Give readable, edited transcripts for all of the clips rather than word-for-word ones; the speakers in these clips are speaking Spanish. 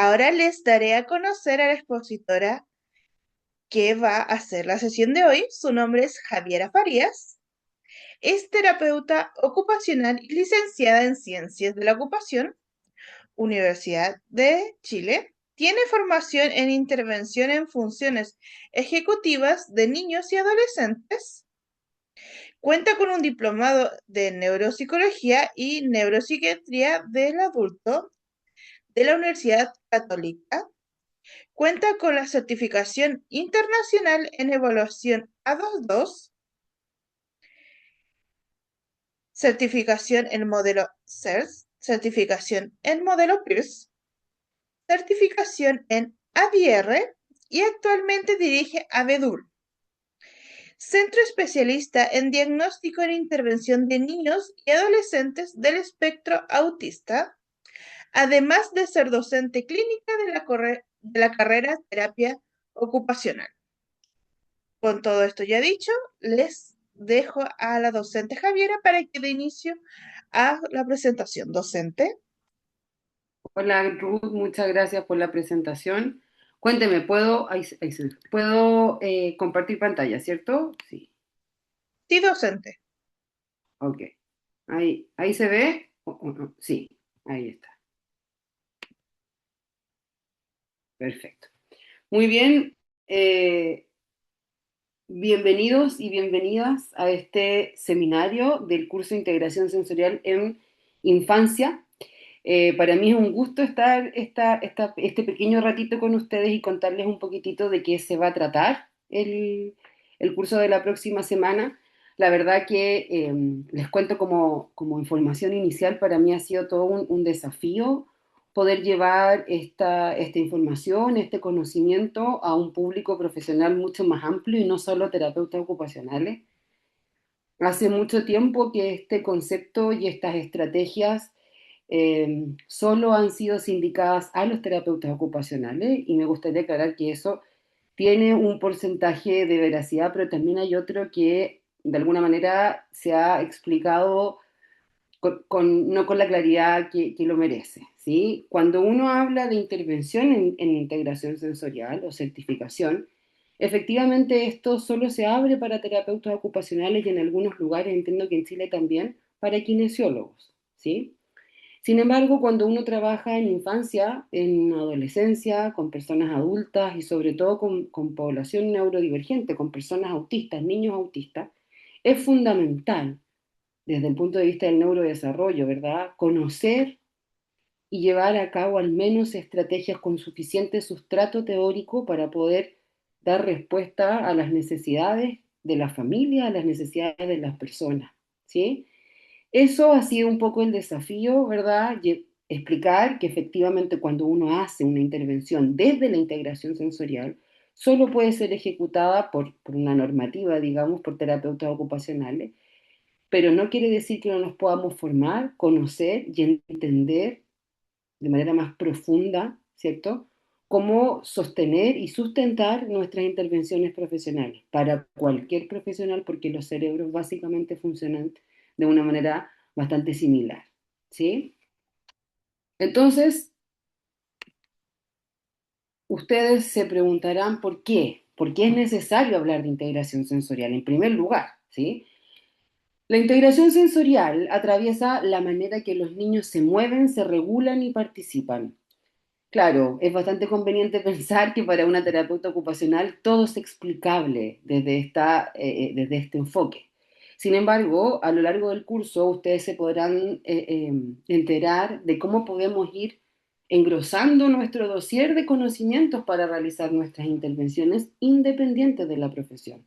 Ahora les daré a conocer a la expositora que va a hacer la sesión de hoy. Su nombre es Javiera Farías. Es terapeuta ocupacional y licenciada en Ciencias de la Ocupación, Universidad de Chile. Tiene formación en intervención en funciones ejecutivas de niños y adolescentes. Cuenta con un diplomado de neuropsicología y neuropsiquiatría del adulto de la Universidad Católica. Cuenta con la certificación internacional en evaluación A22, certificación en modelo CERS, certificación en modelo PIRS, certificación en ADR y actualmente dirige Abedul, Centro Especialista en Diagnóstico e Intervención de Niños y Adolescentes del Espectro Autista, además de ser docente clínica de la carrera Terapia Ocupacional. Con todo esto ya dicho, les dejo a la docente Javiera para que dé inicio a la presentación. Docente. Hola Ruth, muchas gracias por la presentación. Cuénteme, ¿puedo compartir pantalla, cierto? Sí, Sí, docente. ok. Ahí se ve. Sí, ahí está. Perfecto. Muy bien. Bienvenidos y bienvenidas a este seminario del curso de Integración Sensorial en Infancia. Para mí es un gusto estar este pequeño ratito con ustedes y contarles un poquitito de qué se va a tratar el curso de la próxima semana. La verdad que les cuento como información inicial, para mí ha sido todo un desafío poder llevar esta información, este conocimiento a un público profesional mucho más amplio y no solo terapeutas ocupacionales. Hace mucho tiempo que este concepto y estas estrategias solo han sido sindicadas a los terapeutas ocupacionales y me gustaría aclarar que eso tiene un porcentaje de veracidad, pero también hay otro que de alguna manera se ha explicado no con la claridad que lo merece, ¿sí? Cuando uno habla de intervención en integración sensorial o certificación, efectivamente esto solo se abre para terapeutas ocupacionales y en algunos lugares, entiendo que en Chile también, para kinesiólogos, ¿sí? Sin embargo, cuando uno trabaja en infancia, en adolescencia, con personas adultas y sobre todo con población neurodivergente, con personas autistas, niños autistas, es fundamental desde el punto de vista del neurodesarrollo, ¿verdad? Conocer y llevar a cabo al menos estrategias con suficiente sustrato teórico para poder dar respuesta a las necesidades de la familia, a las necesidades de las personas, ¿sí? Eso ha sido un poco el desafío, ¿verdad? Explicar que efectivamente cuando uno hace una intervención desde la integración sensorial, solo puede ser ejecutada por una normativa, digamos, por terapeutas ocupacionales, pero no quiere decir que no nos podamos formar, conocer y entender de manera más profunda, ¿cierto? Cómo sostener y sustentar nuestras intervenciones profesionales para cualquier profesional, porque los cerebros básicamente funcionan de una manera bastante similar, ¿sí? Entonces, ustedes se preguntarán por qué. ¿Por qué es necesario hablar de integración sensorial? En primer lugar, ¿sí? La integración sensorial atraviesa la manera que los niños se mueven, se regulan y participan. Claro, es bastante conveniente pensar que para una terapeuta ocupacional todo es explicable desde este enfoque. Sin embargo, a lo largo del curso ustedes se podrán enterar de cómo podemos ir engrosando nuestro dossier de conocimientos para realizar nuestras intervenciones independientes de la profesión,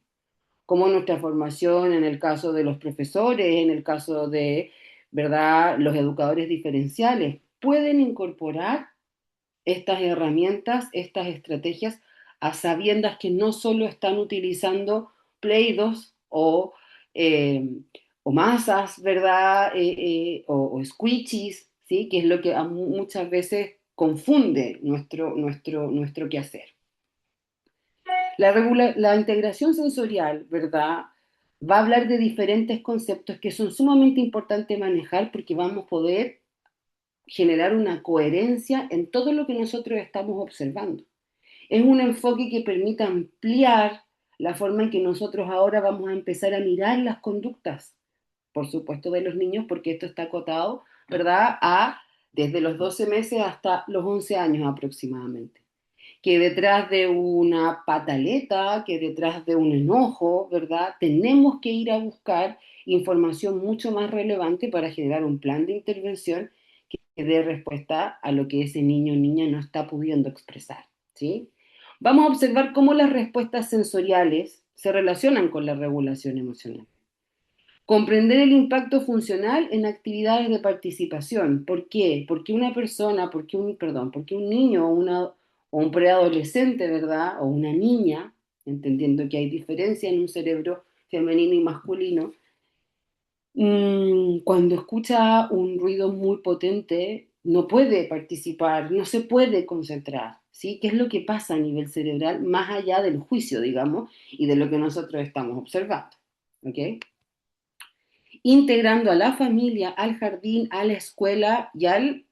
como nuestra formación en el caso de los profesores, en el caso de, ¿verdad?, los educadores diferenciales, pueden incorporar estas herramientas, estas estrategias, a sabiendas que no solo están utilizando Play-Doh eh, o masas, ¿verdad? O squishies, ¿sí? Que es lo que muchas veces confunde nuestro quehacer. La integración sensorial, ¿verdad? Va a hablar de diferentes conceptos que son sumamente importantes manejar porque vamos a poder generar una coherencia en todo lo que nosotros estamos observando. Es un enfoque que permite ampliar la forma en que nosotros ahora vamos a empezar a mirar las conductas, por supuesto, de los niños, porque esto está acotado, ¿verdad?, a desde los 12 meses hasta los 11 años aproximadamente. Que detrás de una pataleta, que detrás de un enojo, ¿verdad? Tenemos que ir a buscar información mucho más relevante para generar un plan de intervención que dé respuesta a lo que ese niño o niña no está pudiendo expresar, ¿sí? Vamos a observar cómo las respuestas sensoriales se relacionan con la regulación emocional. Comprender el impacto funcional en actividades de participación. ¿Por qué? Porque una persona, porque un niño o un preadolescente, ¿verdad? O una niña, entendiendo que hay diferencia en un cerebro femenino y masculino, cuando escucha un ruido muy potente, no puede participar, no se puede concentrar, ¿sí? ¿Qué es lo que pasa a nivel cerebral más allá del juicio, digamos, y de lo que nosotros estamos observando? ¿Ok? Integrando a la familia, al jardín, a la escuela y al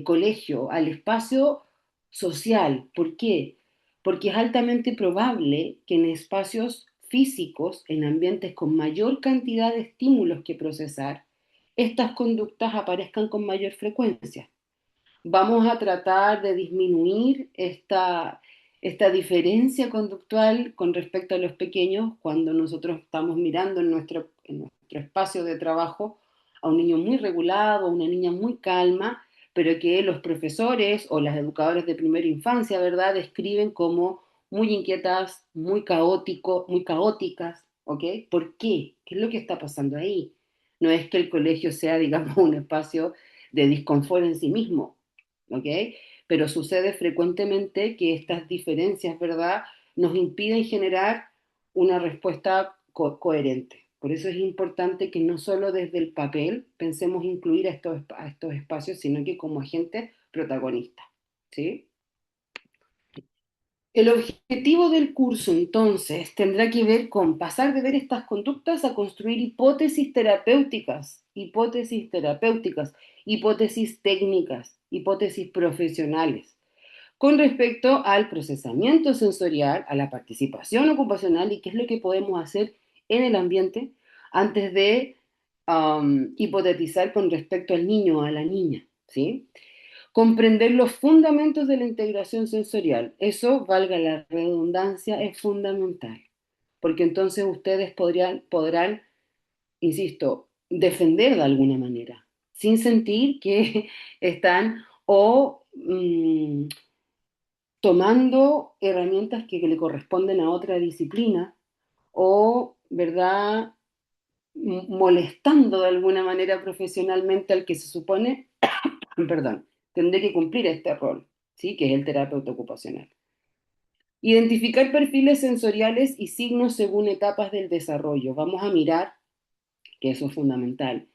colegio, al espacio social. ¿Por qué? Porque es altamente probable que en espacios físicos, en ambientes con mayor cantidad de estímulos que procesar, estas conductas aparezcan con mayor frecuencia. Vamos a tratar de disminuir esta diferencia conductual con respecto a los pequeños cuando nosotros estamos mirando en nuestro espacio de trabajo a un niño muy regulado, a una niña muy calma, pero que los profesores o las educadoras de primera infancia, ¿verdad?, describen como muy inquietas, muy caóticas, ¿ok? ¿Por qué? ¿Qué es lo que está pasando ahí? No es que el colegio sea, digamos, un espacio de disconfort en sí mismo, ¿ok? Pero sucede frecuentemente que estas diferencias, ¿verdad?, nos impiden generar una respuesta coherente. Por eso es importante que no solo desde el papel pensemos incluir a estos espacios, sino que como agentes protagonistas, ¿sí? El objetivo del curso, entonces, tendrá que ver con pasar de ver estas conductas a construir hipótesis técnicas, hipótesis profesionales, con respecto al procesamiento sensorial, a la participación ocupacional y qué es lo que podemos hacer en el ambiente antes de hipotetizar con respecto al niño o a la niña, ¿sí? Comprender los fundamentos de la integración sensorial. Eso, valga la redundancia, es fundamental, porque entonces ustedes podrán, insisto, defender de alguna manera, sin sentir que están tomando herramientas que le corresponden a otra disciplina o, ¿verdad?, molestando de alguna manera profesionalmente al que se supone, perdón, tendré que cumplir este rol, ¿sí? Que es el terapeuta ocupacional. Identificar perfiles sensoriales y signos según etapas del desarrollo. Vamos a mirar, que eso es fundamental,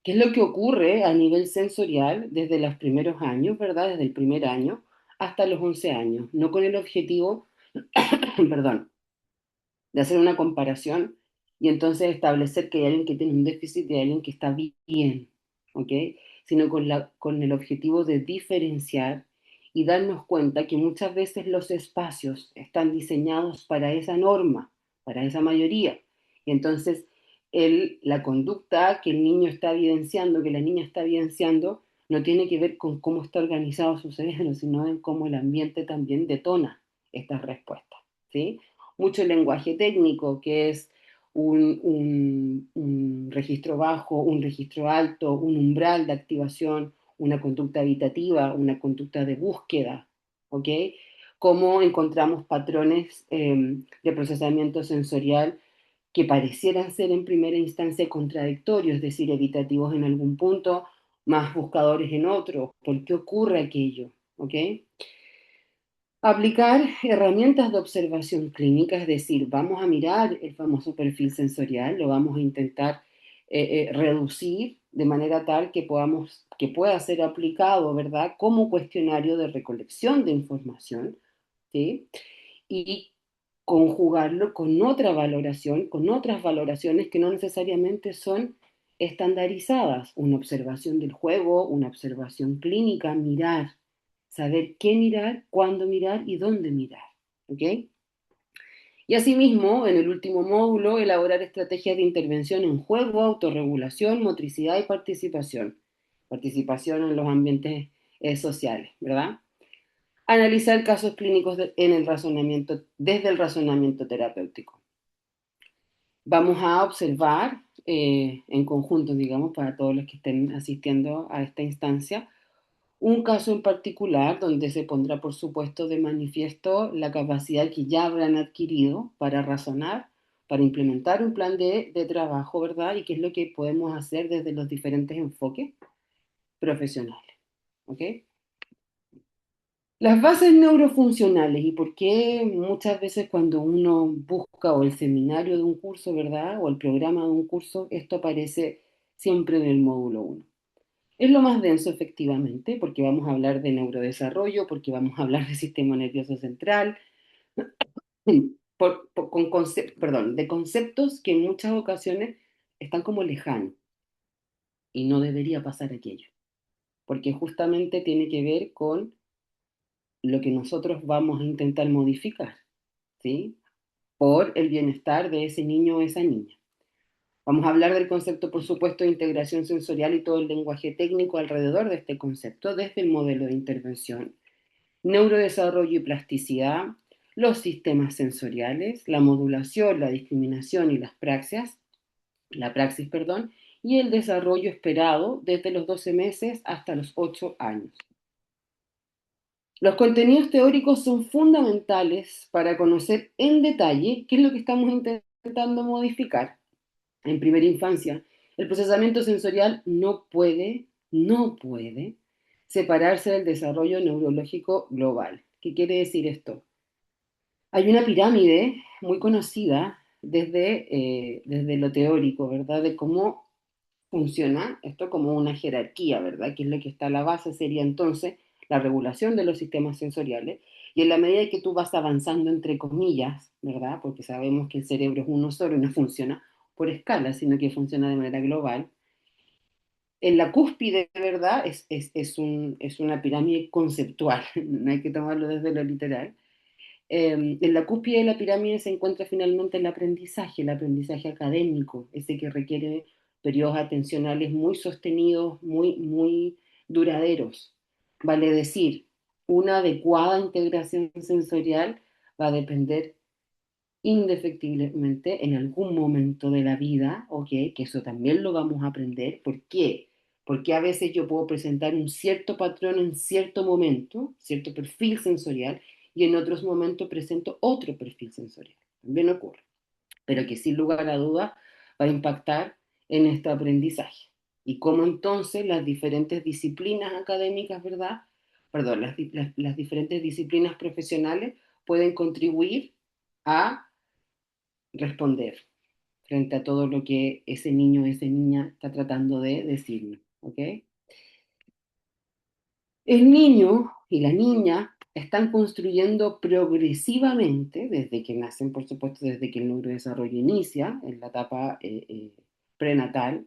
qué es lo que ocurre a nivel sensorial desde los primeros años, ¿verdad? Desde el primer año hasta los 11 años, no con el objetivo, perdón, de hacer una comparación y entonces establecer que hay alguien que tiene un déficit y hay alguien que está bien, ¿ok? Sino con el objetivo de diferenciar y darnos cuenta que muchas veces los espacios están diseñados para esa norma, para esa mayoría. Y entonces la conducta que el niño está evidenciando, que la niña está evidenciando, no tiene que ver con cómo está organizado su cerebro, sino en cómo el ambiente también detona estas respuestas, ¿sí? Mucho lenguaje técnico, que es un registro bajo, un registro alto, un umbral de activación, una conducta habitativa, una conducta de búsqueda, ¿ok? Cómo encontramos patrones de procesamiento sensorial que parecieran ser en primera instancia contradictorios, es decir, evitativos en algún punto, más buscadores en otro. ¿Por qué ocurre aquello? ¿Ok? Aplicar herramientas de observación clínica, es decir, vamos a mirar el famoso perfil sensorial, lo vamos a intentar reducir de manera tal que pueda ser aplicado, ¿verdad?, como cuestionario de recolección de información, ¿sí? Y conjugarlo con otra valoración, con otras valoraciones que no necesariamente son estandarizadas, una observación del juego, una observación clínica, mirar, saber qué mirar, cuándo mirar y dónde mirar. ¿Ok? Y asimismo, en el último módulo, elaborar estrategias de intervención en juego, autorregulación, motricidad y participación. Participación en los ambientes sociales, ¿verdad? Analizar casos clínicos en el razonamiento, desde el razonamiento terapéutico. Vamos a observar en conjunto, digamos, para todos los que estén asistiendo a esta instancia, un caso en particular donde se pondrá, por supuesto, de manifiesto la capacidad que ya habrán adquirido para razonar, para implementar un plan de trabajo, ¿verdad? Y qué es lo que podemos hacer desde los diferentes enfoques profesionales, ¿ok? Las bases neurofuncionales y por qué muchas veces cuando uno busca o el seminario de un curso, ¿verdad? O el programa de un curso, esto aparece siempre en el módulo uno. Es lo más denso, efectivamente, porque vamos a hablar de neurodesarrollo, porque vamos a hablar del sistema nervioso central, de conceptos que en muchas ocasiones están como lejanos y no debería pasar aquello, porque justamente tiene que ver con lo que nosotros vamos a intentar modificar, ¿sí? Por el bienestar de ese niño o esa niña. Vamos a hablar del concepto, por supuesto, de integración sensorial y todo el lenguaje técnico alrededor de este concepto, desde el modelo de intervención, neurodesarrollo y plasticidad, los sistemas sensoriales, la modulación, la discriminación y la praxis, perdón, y el desarrollo esperado desde los 12 meses hasta los 8 años. Los contenidos teóricos son fundamentales para conocer en detalle qué es lo que estamos intentando modificar. En primera infancia, el procesamiento sensorial no puede separarse del desarrollo neurológico global. ¿Qué quiere decir esto? Hay una pirámide muy conocida desde lo teórico, ¿verdad? De cómo funciona esto como una jerarquía, ¿verdad? Que es lo que está a la base, sería entonces la regulación de los sistemas sensoriales. Y en la medida que tú vas avanzando, entre comillas, ¿verdad? Porque sabemos que el cerebro es uno solo y no funciona por escala, sino que funciona de manera global. En la cúspide, ¿verdad? Es una pirámide conceptual, no hay que tomarlo desde lo literal. En la cúspide de la pirámide se encuentra finalmente el aprendizaje académico, ese que requiere periodos atencionales muy sostenidos, muy duraderos. Vale decir, una adecuada integración sensorial va a depender indefectiblemente en algún momento de la vida, ¿ok? Que eso también lo vamos a aprender. ¿Por qué? Porque a veces yo puedo presentar un cierto patrón en cierto momento, cierto perfil sensorial, y en otros momentos presento otro perfil sensorial. También ocurre, pero que sin lugar a dudas va a impactar en este aprendizaje. Y cómo entonces las diferentes disciplinas académicas, ¿verdad? Perdón, las diferentes disciplinas profesionales pueden contribuir a responder frente a todo lo que ese niño o esa niña está tratando de decirnos, ¿ok? El niño y la niña están construyendo progresivamente, desde que nacen, por supuesto, desde que el neurodesarrollo inicia, en la etapa prenatal,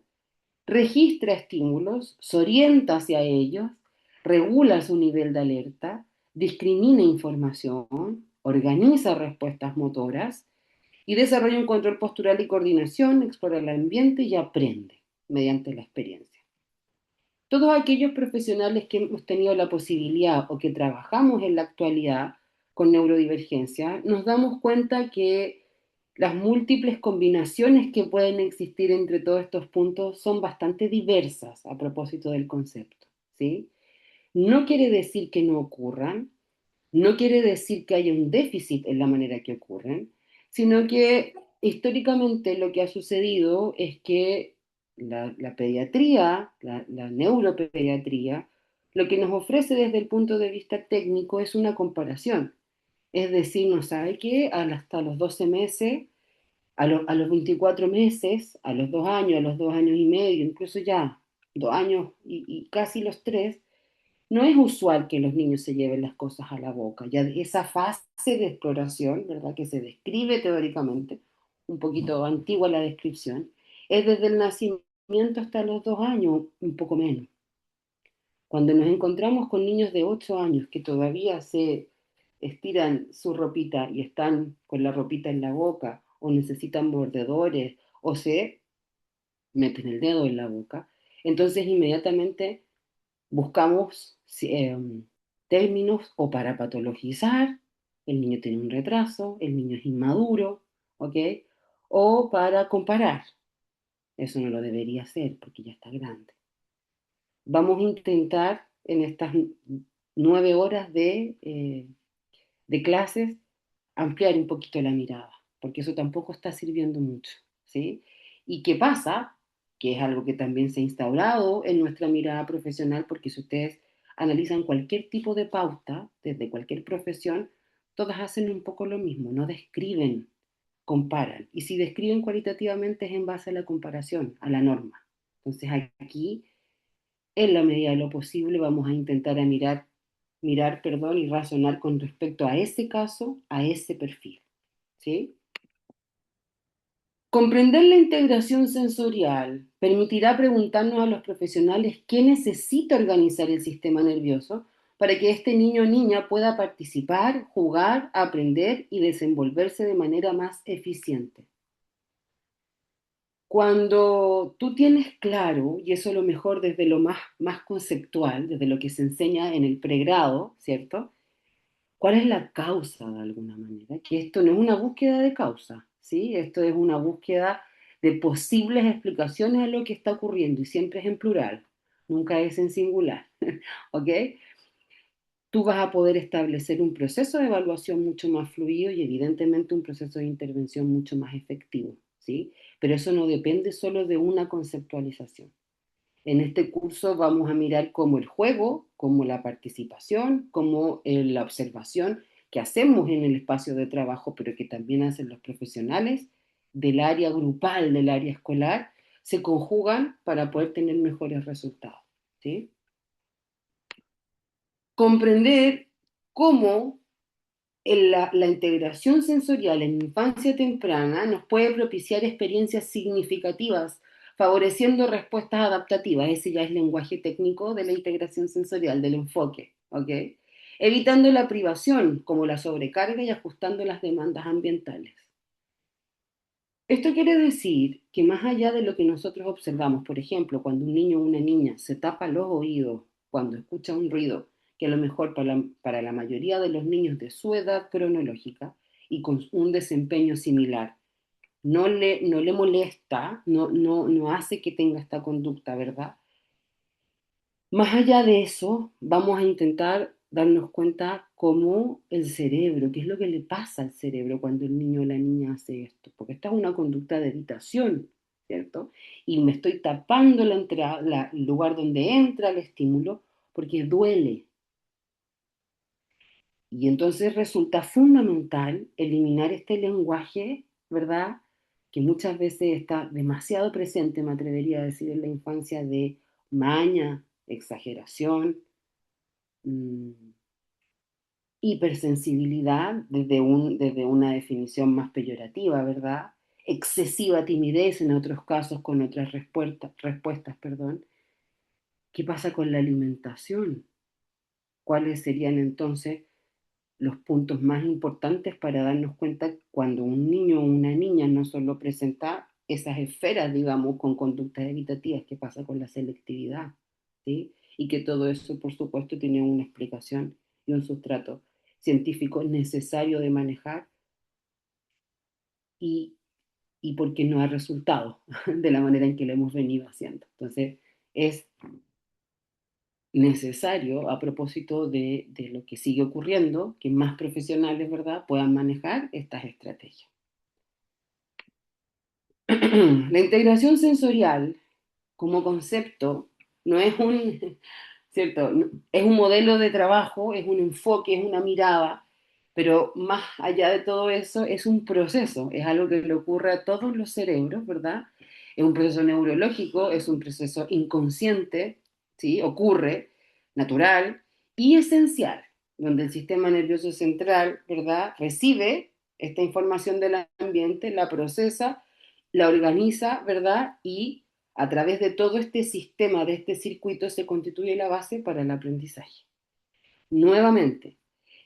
registra estímulos, se orienta hacia ellos, regula su nivel de alerta, discrimina información, organiza respuestas motoras y desarrolla un control postural y coordinación, explora el ambiente y aprende mediante la experiencia. Todos aquellos profesionales que hemos tenido la posibilidad o que trabajamos en la actualidad con neurodivergencia, nos damos cuenta que las múltiples combinaciones que pueden existir entre todos estos puntos son bastante diversas a propósito del concepto, ¿sí? No quiere decir que no ocurran, no quiere decir que haya un déficit en la manera que ocurren, sino que históricamente lo que ha sucedido es que la pediatría, la neuropediatría, lo que nos ofrece desde el punto de vista técnico es una comparación. Es decir, no sabe que hasta los 12 meses, a los 24 meses, a los 2 años, a los 2 años y medio, incluso ya 2 años y casi los 3, no es usual que los niños se lleven las cosas a la boca. Ya esa fase de exploración, ¿verdad? Que se describe teóricamente, un poquito antigua la descripción, es desde el nacimiento hasta los 2 años, un poco menos. Cuando nos encontramos con niños de 8 años que todavía se estiran su ropita y están con la ropita en la boca, o necesitan mordedores, o se meten el dedo en la boca, entonces inmediatamente buscamos términos o para patologizar, el niño tiene un retraso, el niño es inmaduro, ¿ok? O para comparar, eso no lo debería hacer porque ya está grande. Vamos a intentar en estas 9 horas de clases ampliar un poquito la mirada, porque eso tampoco está sirviendo mucho, ¿sí? ¿Y qué pasa? Que es algo que también se ha instaurado en nuestra mirada profesional, porque si ustedes analizan cualquier tipo de pauta, desde cualquier profesión, todas hacen un poco lo mismo, no describen, comparan. Y si describen cualitativamente es en base a la comparación, a la norma. Entonces aquí, en la medida de lo posible, vamos a intentar mirar, y razonar con respecto a ese caso, a ese perfil. ¿Sí? Comprender la integración sensorial permitirá preguntarnos a los profesionales qué necesita organizar el sistema nervioso para que este niño o niña pueda participar, jugar, aprender y desenvolverse de manera más eficiente. Cuando tú tienes claro, y eso es lo mejor desde lo más conceptual, desde lo que se enseña en el pregrado, ¿cierto? ¿Cuál es la causa de alguna manera? Que esto no es una búsqueda de causa, ¿sí? Esto es una búsqueda de posibles explicaciones a lo que está ocurriendo y siempre es en plural, nunca es en singular, ¿ok? Tú vas a poder establecer un proceso de evaluación mucho más fluido y evidentemente un proceso de intervención mucho más efectivo, ¿sí? Pero eso no depende solo de una conceptualización. En este curso vamos a mirar cómo el juego, cómo la participación, cómo la observación que hacemos en el espacio de trabajo, pero que también hacen los profesionales del área grupal, del área escolar, se conjugan para poder tener mejores resultados. ¿Sí? Comprender cómo la integración sensorial en infancia temprana nos puede propiciar experiencias significativas, favoreciendo respuestas adaptativas. Ese ya es lenguaje técnico de la integración sensorial, del enfoque, ¿ok? Evitando la privación, como la sobrecarga y ajustando las demandas ambientales. Esto quiere decir que más allá de lo que nosotros observamos, por ejemplo, cuando un niño o una niña se tapa los oídos cuando escucha un ruido, que a lo mejor para la mayoría de los niños de su edad cronológica y con un desempeño similar, no le molesta, no hace que tenga esta conducta, ¿verdad? Más allá de eso, vamos a intentar darnos cuenta cómo el cerebro, qué es lo que le pasa al cerebro cuando el niño o la niña hace esto, porque esta es una conducta de evitación, ¿cierto? Y me estoy tapando el lugar donde entra el estímulo porque duele. Y entonces resulta fundamental eliminar este lenguaje, ¿verdad? Que muchas veces está demasiado presente, me atrevería a decir, en la infancia de maña, exageración, mm, hipersensibilidad desde una definición más peyorativa, ¿verdad? Excesiva timidez en otros casos con otras respuestas, perdón. ¿Qué pasa con la alimentación? ¿Cuáles serían entonces los puntos más importantes para darnos cuenta cuando un niño o una niña no solo presenta esas esferas, digamos, con conductas evitativas, qué pasa con la selectividad, ¿sí? Y que todo eso, por supuesto, tiene una explicación y un sustrato científico necesario de manejar y, y porque no ha resultado de la manera en que lo hemos venido haciendo. Entonces, es necesario a propósito de lo que sigue ocurriendo, que más profesionales, ¿verdad?, puedan manejar estas estrategias. La integración sensorial como concepto no es ¿cierto? Es un modelo de trabajo, es un enfoque, es una mirada, pero más allá de todo eso es un proceso, es algo que le ocurre a todos los cerebros, ¿verdad? Es un proceso neurológico, es un proceso inconsciente, ¿sí? Ocurre, natural y esencial, donde el sistema nervioso central, ¿verdad? Recibe esta información del ambiente, la procesa, la organiza, ¿verdad? Y A través de todo este sistema, de este circuito, se constituye la base para el aprendizaje. Nuevamente,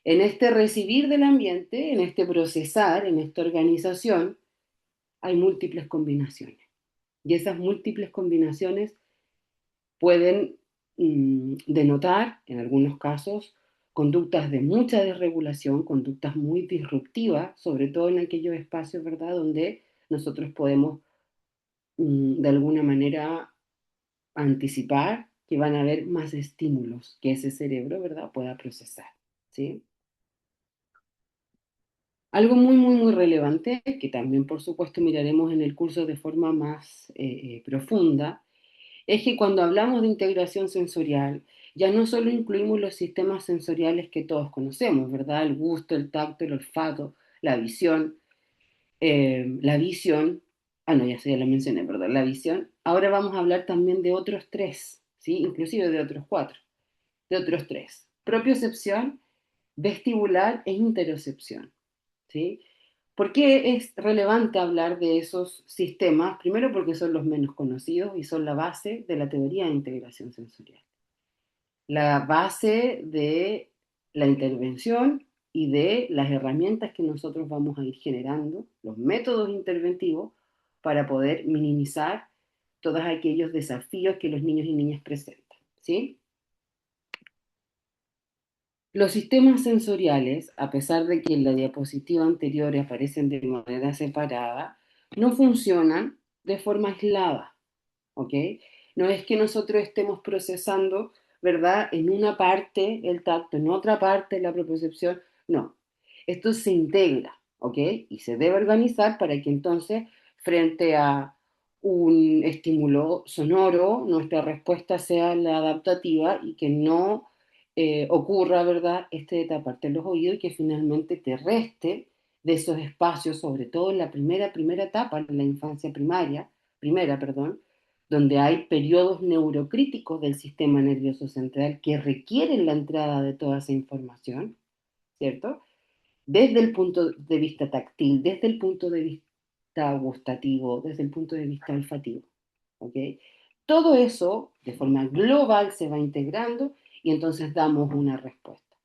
en este recibir del ambiente, en este procesar, en esta organización, hay múltiples combinaciones. Y esas múltiples combinaciones pueden denotar, en algunos casos, conductas de mucha desregulación, conductas muy disruptivas, sobre todo en aquellos espacios, ¿verdad?, donde nosotros podemos, de alguna manera, anticipar que van a haber más estímulos que ese cerebro, ¿verdad?, pueda procesar, ¿sí? Algo muy, muy, muy relevante, que también, por supuesto, miraremos en el curso de forma más profunda, es que cuando hablamos de integración sensorial, ya no solo incluimos los sistemas sensoriales que todos conocemos, ¿verdad? El gusto, el tacto, el olfato, la visión, la visión, no, ya lo mencioné, ¿verdad? La visión. Ahora vamos a hablar también de otros tres, ¿sí? Inclusive de otros cuatro, de otros tres. Propiocepción, vestibular e interocepción, ¿sí? ¿Por qué es relevante hablar de esos sistemas? Primero porque son los menos conocidos y son la base de la teoría de integración sensorial. La base de la intervención y de las herramientas que nosotros vamos a ir generando, los métodos interventivos, para poder minimizar todos aquellos desafíos que los niños y niñas presentan, ¿sí? Los sistemas sensoriales, a pesar de que en la diapositiva anterior aparecen de manera separada, no funcionan de forma aislada, ¿ok? No es que nosotros estemos procesando, ¿verdad?, en una parte el tacto, en otra parte la propiocepción, no. Esto se integra, ¿ok? Y se debe organizar para que entonces, frente a un estímulo sonoro, nuestra respuesta sea la adaptativa y que no ocurra, ¿verdad?, de taparte los oídos y que finalmente te reste de esos espacios, sobre todo en la primera etapa, en la infancia primera, perdón, donde hay periodos neurocríticos del sistema nervioso central que requieren la entrada de toda esa información, ¿cierto? Desde el punto de vista táctil, desde el punto de vista gustativo, desde el punto de vista olfativo, ¿ok? Todo eso de forma global se va integrando y entonces damos una respuesta.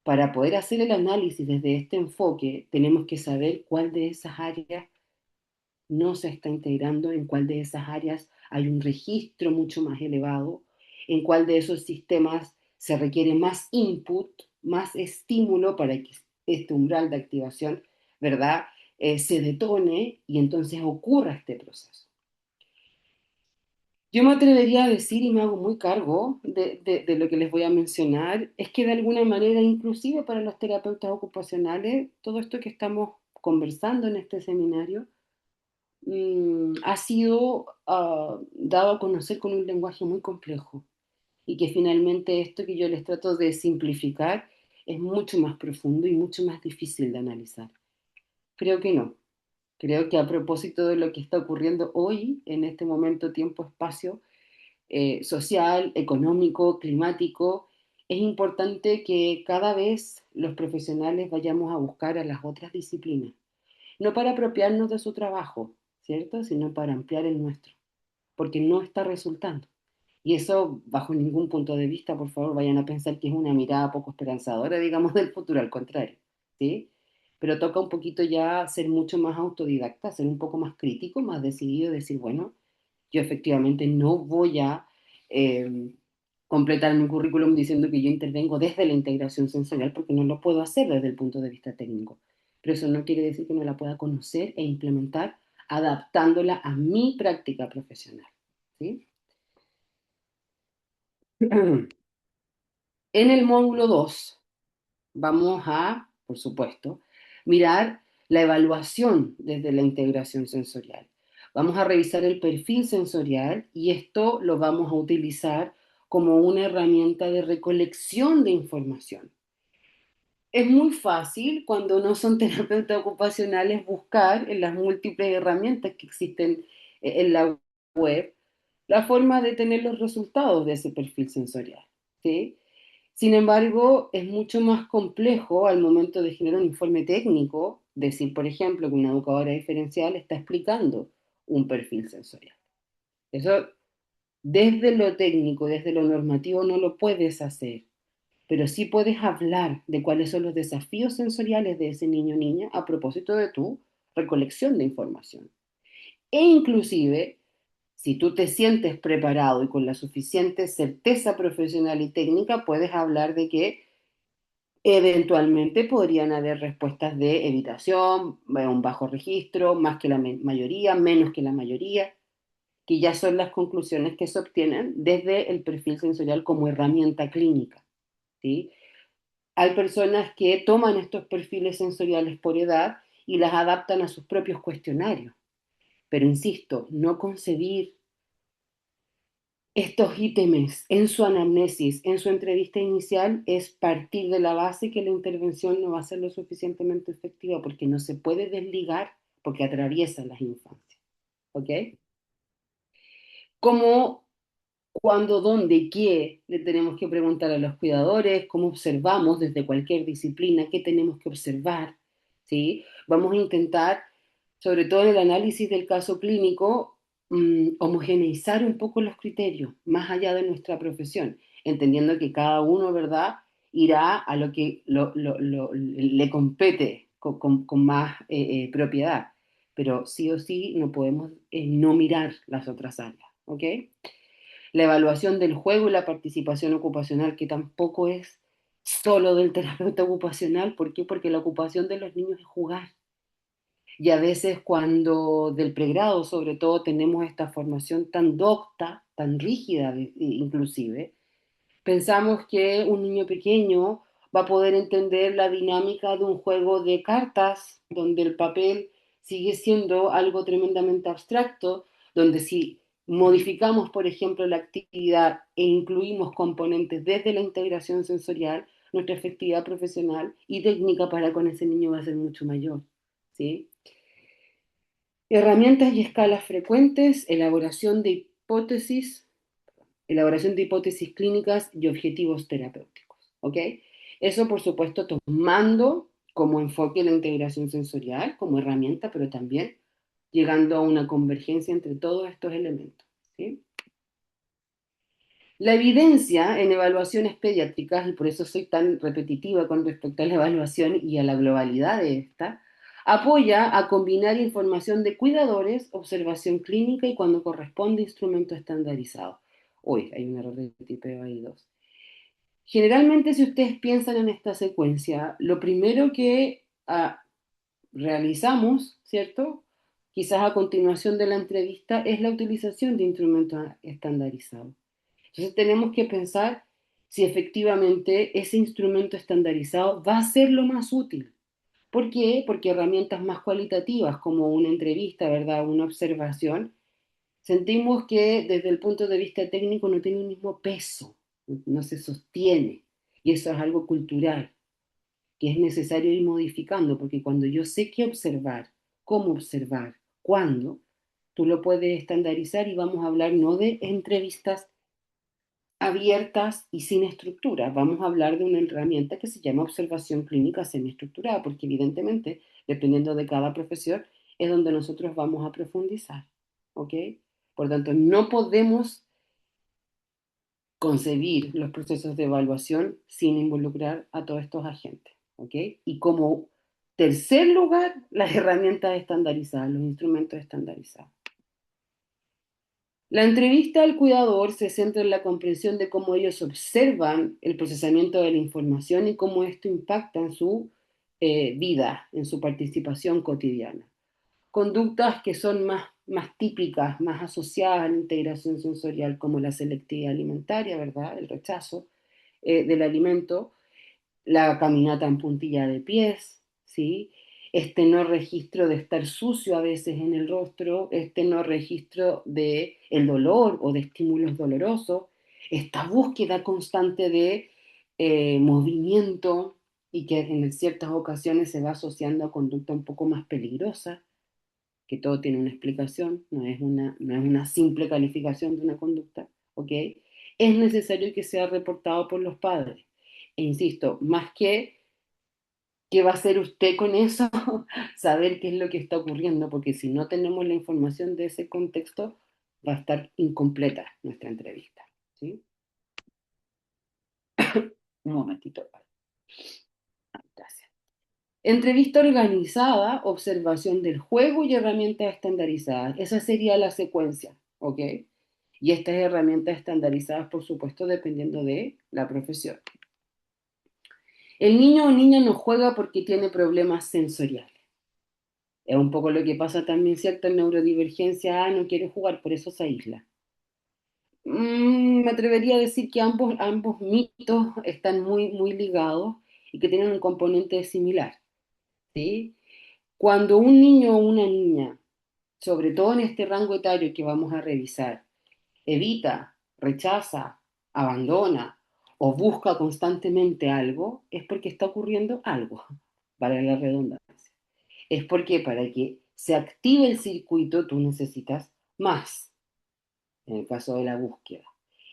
Para poder hacer el análisis desde este enfoque, tenemos que saber cuál de esas áreas no se está integrando, en cuál de esas áreas hay un registro mucho más elevado, en cuál de esos sistemas se requiere más input, más estímulo para que este umbral de activación, ¿verdad?, se detone y entonces ocurra este proceso. Yo me atrevería a decir, y me hago muy cargo de lo que les voy a mencionar, es que de alguna manera, inclusive para los terapeutas ocupacionales, todo esto que estamos conversando en este seminario, ha sido dado a conocer con un lenguaje muy complejo y que finalmente esto que yo les trato de simplificar es mucho más profundo y mucho más difícil de analizar. Creo que no. Creo que a propósito de lo que está ocurriendo hoy, en este momento, tiempo, espacio, social, económico, climático, es importante que cada vez los profesionales vayamos a buscar a las otras disciplinas, no para apropiarnos de su trabajo, ¿cierto?, sino para ampliar el nuestro, porque no está resultando. Y eso, bajo ningún punto de vista, por favor, vayan a pensar que es una mirada poco esperanzadora, digamos, del futuro, al contrario, ¿sí? Pero toca un poquito ya ser mucho más autodidacta, ser un poco más crítico, más decidido, decir, bueno, yo efectivamente no voy a eh, completar mi currículum diciendo que yo intervengo desde la integración sensorial porque no lo puedo hacer desde el punto de vista técnico. Pero eso no quiere decir que no la pueda conocer e implementar adaptándola a mi práctica profesional, ¿sí? En el módulo 2 vamos a, por supuesto, mirar la evaluación desde la integración sensorial. Vamos a revisar el perfil sensorial y esto lo vamos a utilizar como una herramienta de recolección de información. Es muy fácil cuando no son terapeutas ocupacionales buscar en las múltiples herramientas que existen en la web la forma de tener los resultados de ese perfil sensorial, ¿sí? Sin embargo, es mucho más complejo al momento de generar un informe técnico, decir, por ejemplo, que una educadora diferencial está explicando un perfil sensorial. Eso desde lo técnico, desde lo normativo no lo puedes hacer, pero sí puedes hablar de cuáles son los desafíos sensoriales de ese niño o niña a propósito de tu recolección de información. E inclusive, si tú te sientes preparado y con la suficiente certeza profesional y técnica, puedes hablar de que eventualmente podrían haber respuestas de evitación, un bajo registro, más que la mayoría, menos que la mayoría, que ya son las conclusiones que se obtienen desde el perfil sensorial como herramienta clínica, ¿sí? Hay personas que toman estos perfiles sensoriales por edad y las adaptan a sus propios cuestionarios, pero insisto, no concebir estos ítems en su anamnesis, en su entrevista inicial, es partir de la base que la intervención no va a ser lo suficientemente efectiva porque no se puede desligar porque atraviesa las infancias. ¿Ok? Como cuándo, dónde y qué le tenemos que preguntar a los cuidadores, cómo observamos desde cualquier disciplina, qué tenemos que observar, ¿sí? Vamos a intentar, sobre todo en el análisis del caso clínico, homogeneizar un poco los criterios, más allá de nuestra profesión, entendiendo que cada uno, ¿verdad?, irá a lo que le compete con más propiedad, pero sí o sí no podemos no mirar las otras áreas, ¿ok? La evaluación del juego y la participación ocupacional, que tampoco es solo del terapeuta ocupacional. ¿Por qué? Porque la ocupación de los niños es jugar. Y a veces cuando del pregrado, sobre todo, tenemos esta formación tan docta, tan rígida inclusive, pensamos que un niño pequeño va a poder entender la dinámica de un juego de cartas, donde el papel sigue siendo algo tremendamente abstracto, donde si modificamos, por ejemplo, la actividad e incluimos componentes desde la integración sensorial, nuestra efectividad profesional y técnica para con ese niño va a ser mucho mayor. ¿Sí? Herramientas y escalas frecuentes, elaboración de hipótesis clínicas y objetivos terapéuticos. ¿Ok? Eso, por supuesto, tomando como enfoque la integración sensorial como herramienta, pero también llegando a una convergencia entre todos estos elementos. ¿Sí? La evidencia en evaluaciones pediátricas, y por eso soy tan repetitiva con respecto a la evaluación y a la globalidad de esta, apoya a combinar información de cuidadores, observación clínica y cuando corresponde instrumento estandarizado. Uy, hay un error de tipeo ahí dos. Generalmente, si ustedes piensan en esta secuencia, lo primero que realizamos, ¿cierto? Quizás a continuación de la entrevista, es la utilización de instrumentos estandarizados. Entonces tenemos que pensar si efectivamente ese instrumento estandarizado va a ser lo más útil. ¿Por qué? Porque herramientas más cualitativas como una entrevista, ¿verdad? Una observación, sentimos que desde el punto de vista técnico no tiene un mismo peso, no se sostiene. Y eso es algo cultural, que es necesario ir modificando, porque cuando yo sé qué observar, cómo observar, cuándo, tú lo puedes estandarizar y vamos a hablar no de entrevistas abiertas y sin estructura. Vamos a hablar de una herramienta que se llama observación clínica semiestructurada, porque evidentemente, dependiendo de cada profesión, es donde nosotros vamos a profundizar. ¿Ok? Por tanto, no podemos concebir los procesos de evaluación sin involucrar a todos estos agentes. ¿Ok? Y como tercer lugar, las herramientas estandarizadas, los instrumentos estandarizados. La entrevista al cuidador se centra en la comprensión de cómo ellos observan el procesamiento de la información y cómo esto impacta en su vida, en su participación cotidiana. Conductas que son más típicas, más asociadas a la integración sensorial, como la selectividad alimentaria, ¿verdad? El rechazo del alimento, la caminata en puntilla de pies, ¿sí? Este no registro de estar sucio a veces en el rostro, este no registro de el dolor o de estímulos dolorosos, esta búsqueda constante de movimiento y que en ciertas ocasiones se va asociando a conducta un poco más peligrosa, que todo tiene una explicación, no es una simple calificación de una conducta, ¿ok? Es necesario que sea reportado por los padres. E insisto, más que qué va a hacer usted con eso, saber qué es lo que está ocurriendo, porque si no tenemos la información de ese contexto, va a estar incompleta nuestra entrevista. ¿Sí? Un momentito. Gracias. Entrevista organizada, observación del juego y herramientas estandarizadas. Esa sería la secuencia, ¿ok? Y estas herramientas estandarizadas, por supuesto, dependiendo de la profesión. El niño o niña no juega porque tiene problemas sensoriales. Es un poco lo que pasa también, ¿cierto? En neurodivergencia, no quiere jugar, por eso se aísla. Me atrevería a decir que ambos mitos están muy ligados y que tienen un componente similar, ¿sí? Cuando un niño o una niña, sobre todo en este rango etario que vamos a revisar, evita, rechaza, abandona o busca constantemente algo, es porque está ocurriendo algo, para la redundancia. Es porque para que se active el circuito tú necesitas más, en el caso de la búsqueda.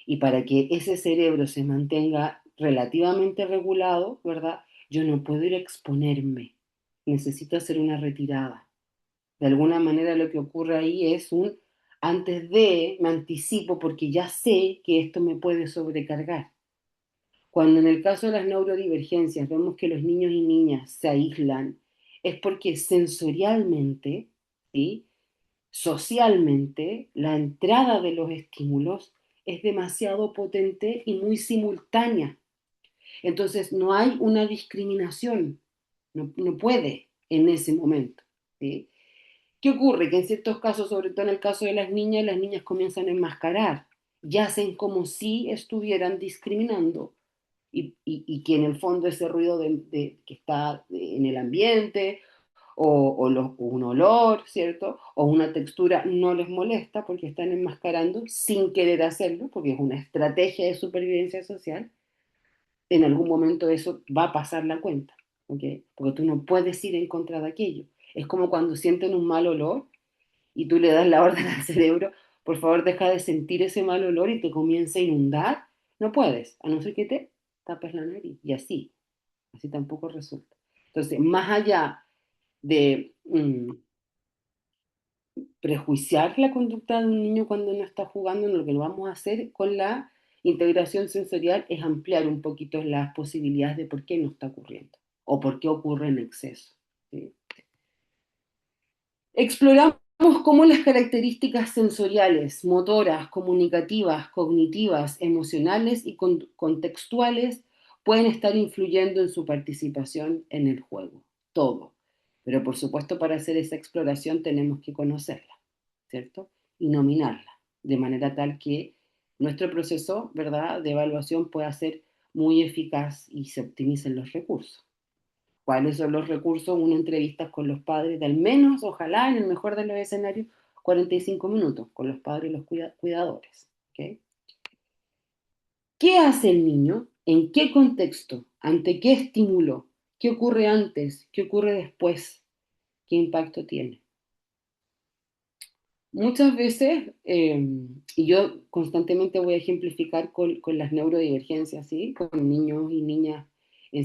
Y para que ese cerebro se mantenga relativamente regulado, ¿verdad? Yo no puedo ir a exponerme, necesito hacer una retirada. De alguna manera lo que ocurre ahí es antes de, me anticipo porque ya sé que esto me puede sobrecargar. Cuando en el caso de las neurodivergencias vemos que los niños y niñas se aíslan, es porque sensorialmente, ¿sí? Socialmente, la entrada de los estímulos es demasiado potente y muy simultánea. Entonces no hay una discriminación, no puede en ese momento. ¿Sí? ¿Qué ocurre? Que en ciertos casos, sobre todo en el caso de las niñas comienzan a enmascarar y hacen como si estuvieran discriminando y que en el fondo ese ruido que está en el ambiente o un olor, ¿cierto? O una textura no les molesta porque están enmascarando sin querer hacerlo, porque es una estrategia de supervivencia social. En algún momento eso va a pasar la cuenta, ¿ok? Porque tú no puedes ir en contra de aquello. Es como cuando sienten un mal olor y tú le das la orden al cerebro, por favor deja de sentir ese mal olor y te comienza a inundar. No puedes, a no ser que te tapes la nariz. Y así tampoco resulta. Entonces, más allá de prejuiciar la conducta de un niño cuando no está jugando, lo que vamos a hacer con la integración sensorial es ampliar un poquito las posibilidades de por qué no está ocurriendo o por qué ocurre en exceso. ¿Sí? Exploramos cómo las características sensoriales, motoras, comunicativas, cognitivas, emocionales y contextuales pueden estar influyendo en su participación en el juego. Todo. Pero por supuesto para hacer esa exploración tenemos que conocerla, ¿cierto? Y nominarla, de manera tal que nuestro proceso, ¿verdad?, de evaluación pueda ser muy eficaz y se optimicen los recursos. ¿Cuáles son los recursos? Una entrevista con los padres de al menos, ojalá, en el mejor de los escenarios, 45 minutos con los padres y los cuidadores. ¿Okay? ¿Qué hace el niño? ¿En qué contexto? ¿Ante qué estímulo? ¿Qué ocurre antes? ¿Qué ocurre después? ¿Qué impacto tiene? Muchas veces, y yo constantemente voy a ejemplificar con las neurodivergencias, ¿sí? Con niños y niñas en,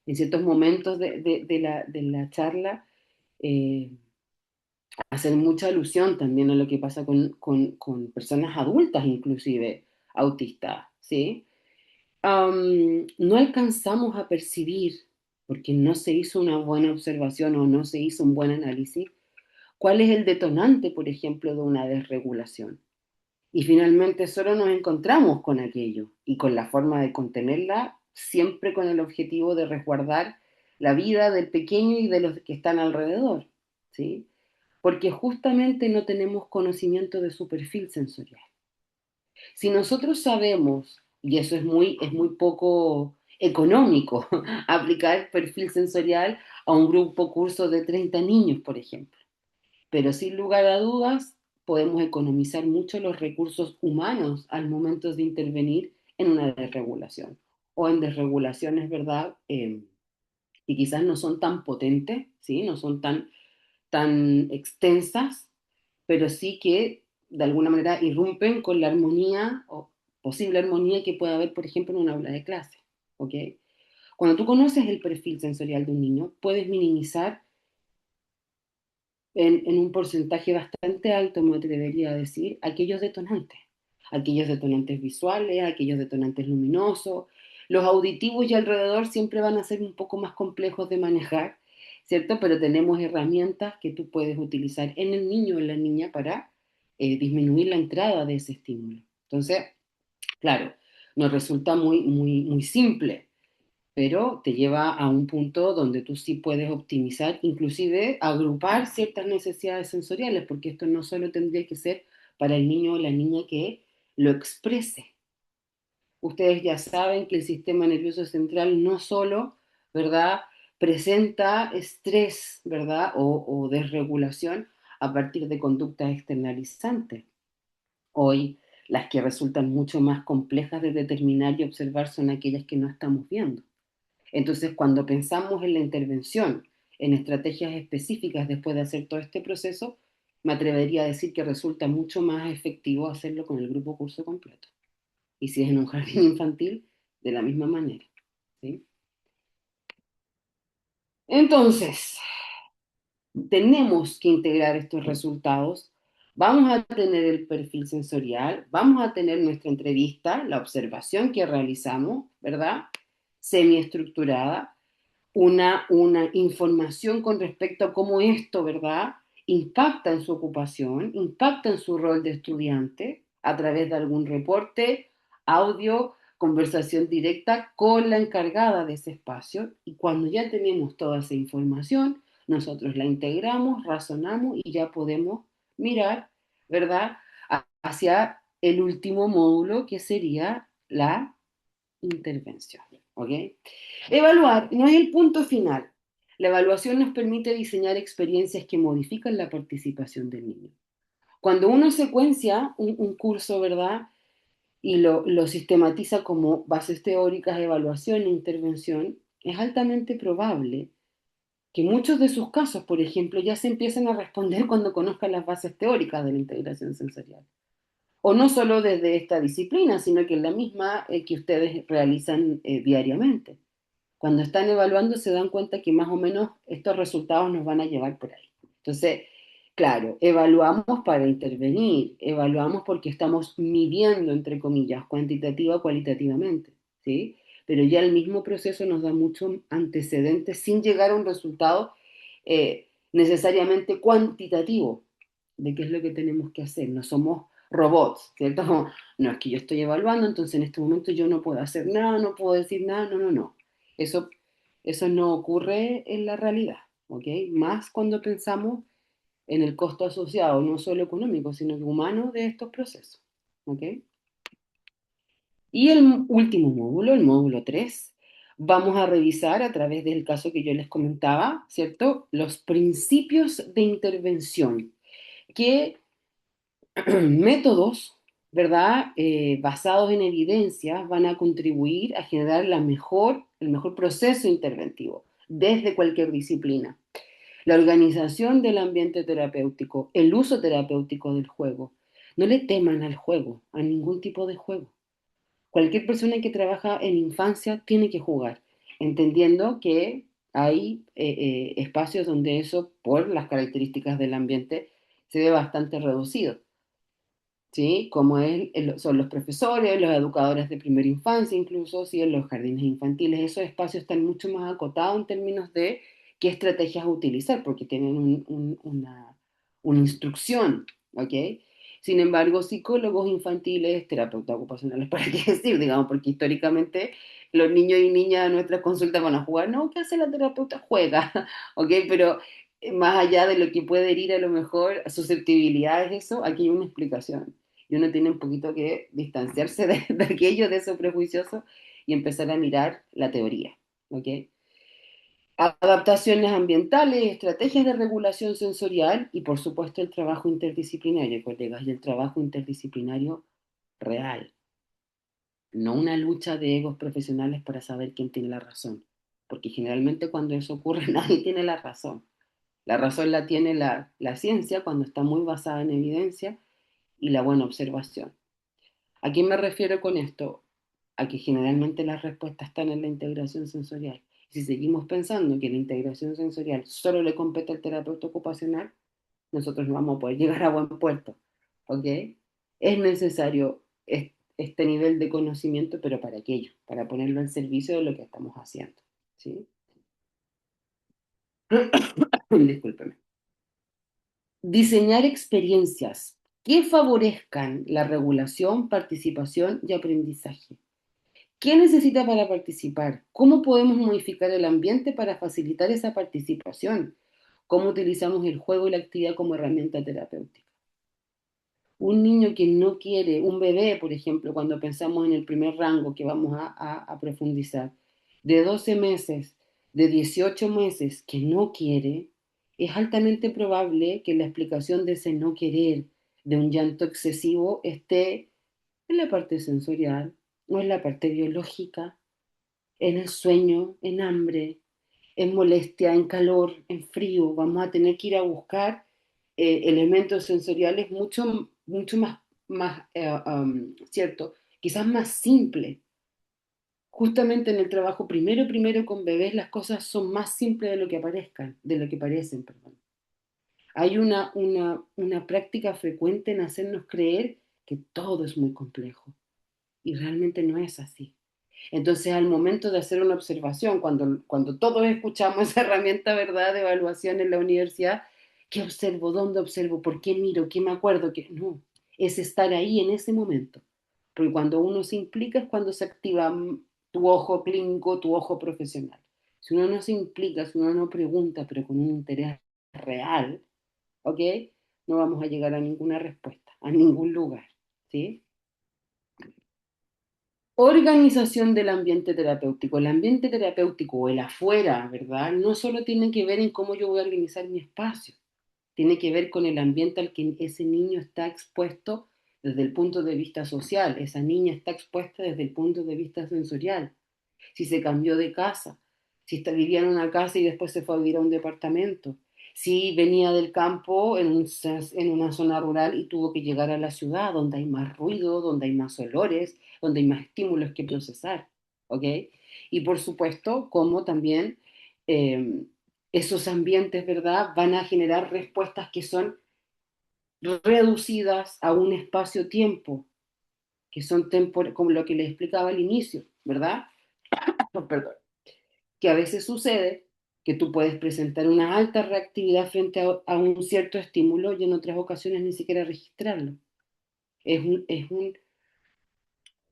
en ciertos momentos de la charla, eh, hacer mucha alusión también a lo que pasa con personas adultas, inclusive autistas, ¿sí? No alcanzamos a percibir, porque no se hizo una buena observación o no se hizo un buen análisis, cuál es el detonante, por ejemplo, de una desregulación. Y finalmente solo nos encontramos con aquello y con la forma de contenerla, siempre con el objetivo de resguardar la vida del pequeño y de los que están alrededor, ¿sí? Porque justamente no tenemos conocimiento de su perfil sensorial. Si nosotros sabemos, y eso es muy poco económico, aplicar perfil sensorial a un grupo curso de 30 niños, por ejemplo, pero sin lugar a dudas podemos economizar mucho los recursos humanos al momento de intervenir en una desregulación o en desregulaciones, ¿verdad? Que quizás no son tan potentes, ¿sí? No son tan extensas, pero sí que de alguna manera irrumpen con la armonía o posible armonía que puede haber, por ejemplo, en una aula de clase. ¿Ok? Cuando tú conoces el perfil sensorial de un niño, puedes minimizar en un porcentaje bastante alto, me atrevería a decir, aquellos detonantes visuales, aquellos detonantes luminosos. Los auditivos y alrededor siempre van a ser un poco más complejos de manejar, ¿cierto? Pero tenemos herramientas que tú puedes utilizar en el niño o en la niña para disminuir la entrada de ese estímulo. Entonces, claro, nos resulta muy simple, pero te lleva a un punto donde tú sí puedes optimizar, inclusive agrupar ciertas necesidades sensoriales, porque esto no solo tendría que ser para el niño o la niña que lo exprese. Ustedes ya saben que el sistema nervioso central no solo, ¿verdad?, presenta estrés, ¿verdad?, o desregulación a partir de conductas externalizantes. Hoy, las que resultan mucho más complejas de determinar y observar son aquellas que no estamos viendo. Entonces, cuando pensamos en la intervención, en estrategias específicas después de hacer todo este proceso, me atrevería a decir que resulta mucho más efectivo hacerlo con el grupo curso completo. Y si es en un jardín infantil, de la misma manera. ¿Sí? Entonces, tenemos que integrar estos resultados. Vamos a tener el perfil sensorial, vamos a tener nuestra entrevista, la observación que realizamos, ¿verdad? Semiestructurada, una información con respecto a cómo esto, ¿verdad?, impacta en su ocupación, impacta en su rol de estudiante a través de algún reporte, audio, conversación directa con la encargada de ese espacio. Y cuando ya tenemos toda esa información, nosotros la integramos, razonamos y ya podemos mirar, ¿verdad?, hacia el último módulo que sería la intervención. ¿Ok? Evaluar no es el punto final. La evaluación nos permite diseñar experiencias que modifican la participación del niño. Cuando uno secuencia un curso, ¿verdad?, y lo sistematiza como bases teóricas, evaluación e intervención, es altamente probable que muchos de sus casos, por ejemplo, ya se empiecen a responder cuando conozcan las bases teóricas de la integración sensorial. O no solo desde esta disciplina, sino que en la misma que ustedes realizan diariamente. Cuando están evaluando se dan cuenta que más o menos estos resultados nos van a llevar por ahí. Entonces, claro, evaluamos para intervenir, evaluamos porque estamos midiendo, entre comillas, cuantitativa o cualitativamente, ¿sí? Pero ya el mismo proceso nos da muchos antecedentes sin llegar a un resultado necesariamente cuantitativo de qué es lo que tenemos que hacer. No somos robots, ¿cierto? No es que yo estoy evaluando, entonces en este momento yo no puedo hacer nada, no puedo decir nada, no, no, no. Eso, eso no ocurre en la realidad, ¿ok? Más cuando pensamos en el costo asociado, no solo económico, sino que humano de estos procesos, ¿ok? Y el último módulo, el módulo 3, vamos a revisar a través del caso que yo les comentaba, ¿cierto? Los principios de intervención, que métodos, ¿verdad? Basados en evidencias van a contribuir a generar el mejor proceso interventivo desde cualquier disciplina. La organización del ambiente terapéutico, el uso terapéutico del juego. No le teman al juego, a ningún tipo de juego. Cualquier persona que trabaja en infancia tiene que jugar, entendiendo que hay espacios donde eso, por las características del ambiente, se ve bastante reducido. ¿Sí? Como son los profesores, los educadores de primera infancia, incluso, ¿sí?, en los jardines infantiles. Esos espacios están mucho más acotados en términos de qué estrategias utilizar, porque tienen una instrucción, ¿ok? Sin embargo, psicólogos infantiles, terapeutas ocupacionales, ¿para qué decir? Digamos, porque históricamente los niños y niñas de nuestras consultas van a jugar, no, ¿qué hace la terapeuta? Juega, ¿ok? Pero más allá de lo que puede herir a lo mejor susceptibilidades, eso, aquí hay una explicación y uno tiene un poquito que distanciarse de aquello, de eso prejuicioso y empezar a mirar la teoría. ¿Ok? Adaptaciones ambientales, estrategias de regulación sensorial y por supuesto el trabajo interdisciplinario, colegas, y el trabajo interdisciplinario real, no una lucha de egos profesionales para saber quién tiene la razón, porque generalmente cuando eso ocurre nadie tiene la razón. La razón la tiene la ciencia cuando está muy basada en evidencia y la buena observación. ¿A qué me refiero con esto? A que generalmente las respuestas están en la integración sensorial. Si seguimos pensando que la integración sensorial solo le compete al terapeuta ocupacional, nosotros no vamos a poder llegar a buen puerto, ¿ok? Es necesario este nivel de conocimiento, pero ¿para aquello? Para ponerlo al servicio de lo que estamos haciendo, ¿sí? Discúlpeme. Diseñar experiencias que favorezcan la regulación, participación y aprendizaje. ¿Qué necesita para participar? ¿Cómo podemos modificar el ambiente para facilitar esa participación? ¿Cómo utilizamos el juego y la actividad como herramienta terapéutica? Un niño que no quiere, un bebé, por ejemplo, cuando pensamos en el primer rango que vamos a profundizar, de 12 meses, de 18 meses que no quiere, es altamente probable que la explicación de ese no querer, de un llanto excesivo, esté en la parte sensorial o en la parte biológica, en el sueño, en hambre, en molestia, en calor, en frío. Vamos a tener que ir a buscar elementos sensoriales mucho más, ¿cierto? Quizás más simples. Justamente en el trabajo primero con bebés las cosas son más simples de lo que aparezcan, de lo que parecen, perdón. Hay una práctica frecuente en hacernos creer que todo es muy complejo y realmente no es así. Entonces, al momento de hacer una observación, cuando todos escuchamos esa herramienta, ¿verdad?, de evaluación en la universidad, ¿qué observo? ¿Dónde observo? ¿Por qué miro? ¿Qué me acuerdo? ¿Qué? No, es estar ahí en ese momento. Porque cuando uno se implica es cuando se activa tu ojo clínico, tu ojo profesional. Si uno no se implica, si uno no pregunta, pero con un interés real, ¿ok? No vamos a llegar a ninguna respuesta, a ningún lugar, ¿sí? Organización del ambiente terapéutico. El ambiente terapéutico o el afuera, ¿verdad? No solo tiene que ver en cómo yo voy a organizar mi espacio, tiene que ver con el ambiente al que ese niño está expuesto desde el punto de vista social, esa niña está expuesta desde el punto de vista sensorial, si se cambió de casa, si vivía en una casa y después se fue a vivir a un departamento, si venía del campo en una zona rural y tuvo que llegar a la ciudad, donde hay más ruido, donde hay más olores, donde hay más estímulos que procesar, ¿ok? Y por supuesto, como también eh, esos ambientes, ¿verdad?, van a generar respuestas que son reducidas a un espacio-tiempo, que son como lo que les explicaba al inicio, ¿verdad? Oh, perdón. Que a veces sucede que tú puedes presentar una alta reactividad frente a un cierto estímulo y en otras ocasiones ni siquiera registrarlo. Es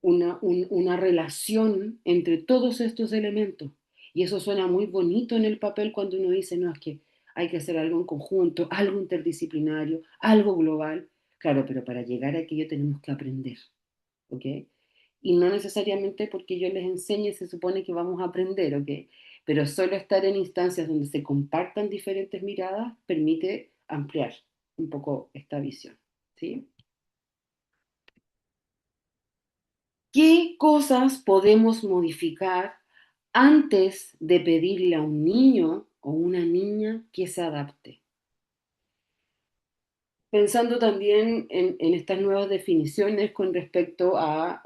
una relación entre todos estos elementos. Y eso suena muy bonito en el papel cuando uno dice, no, es que hay que hacer algo en conjunto, algo interdisciplinario, algo global. Claro, pero para llegar a aquello tenemos que aprender, ¿ok? Y no necesariamente porque yo les enseñe se supone que vamos a aprender, ¿ok? Pero solo estar en instancias donde se compartan diferentes miradas permite ampliar un poco esta visión, ¿sí? ¿Qué cosas podemos modificar antes de pedirle a un niño o una niña que se adapte? Pensando también en estas nuevas definiciones con respecto a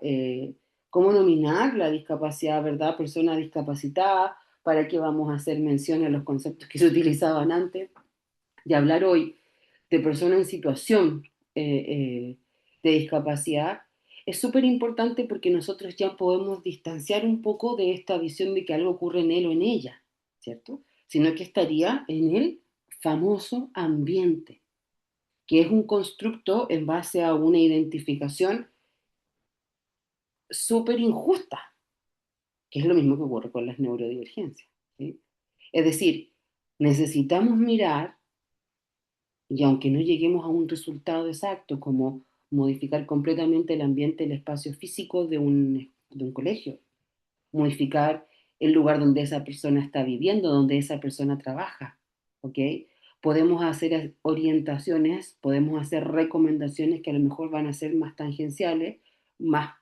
cómo nominar la discapacidad, ¿verdad? Persona discapacitada, para qué vamos a hacer mención a los conceptos que se utilizaban antes, y hablar hoy de persona en situación de discapacidad, es súper importante porque nosotros ya podemos distanciar un poco de esta visión de que algo ocurre en él o en ella, ¿cierto? Sino que estaría en el famoso ambiente, que es un constructo en base a una identificación súper injusta, que es lo mismo que ocurre con las neurodivergencias, ¿sí? Es decir, necesitamos mirar, y aunque no lleguemos a un resultado exacto, como modificar completamente el ambiente, el espacio físico de un colegio, modificar el lugar donde esa persona está viviendo, donde esa persona trabaja, ¿ok? Podemos hacer orientaciones, podemos hacer recomendaciones que a lo mejor van a ser más tangenciales, más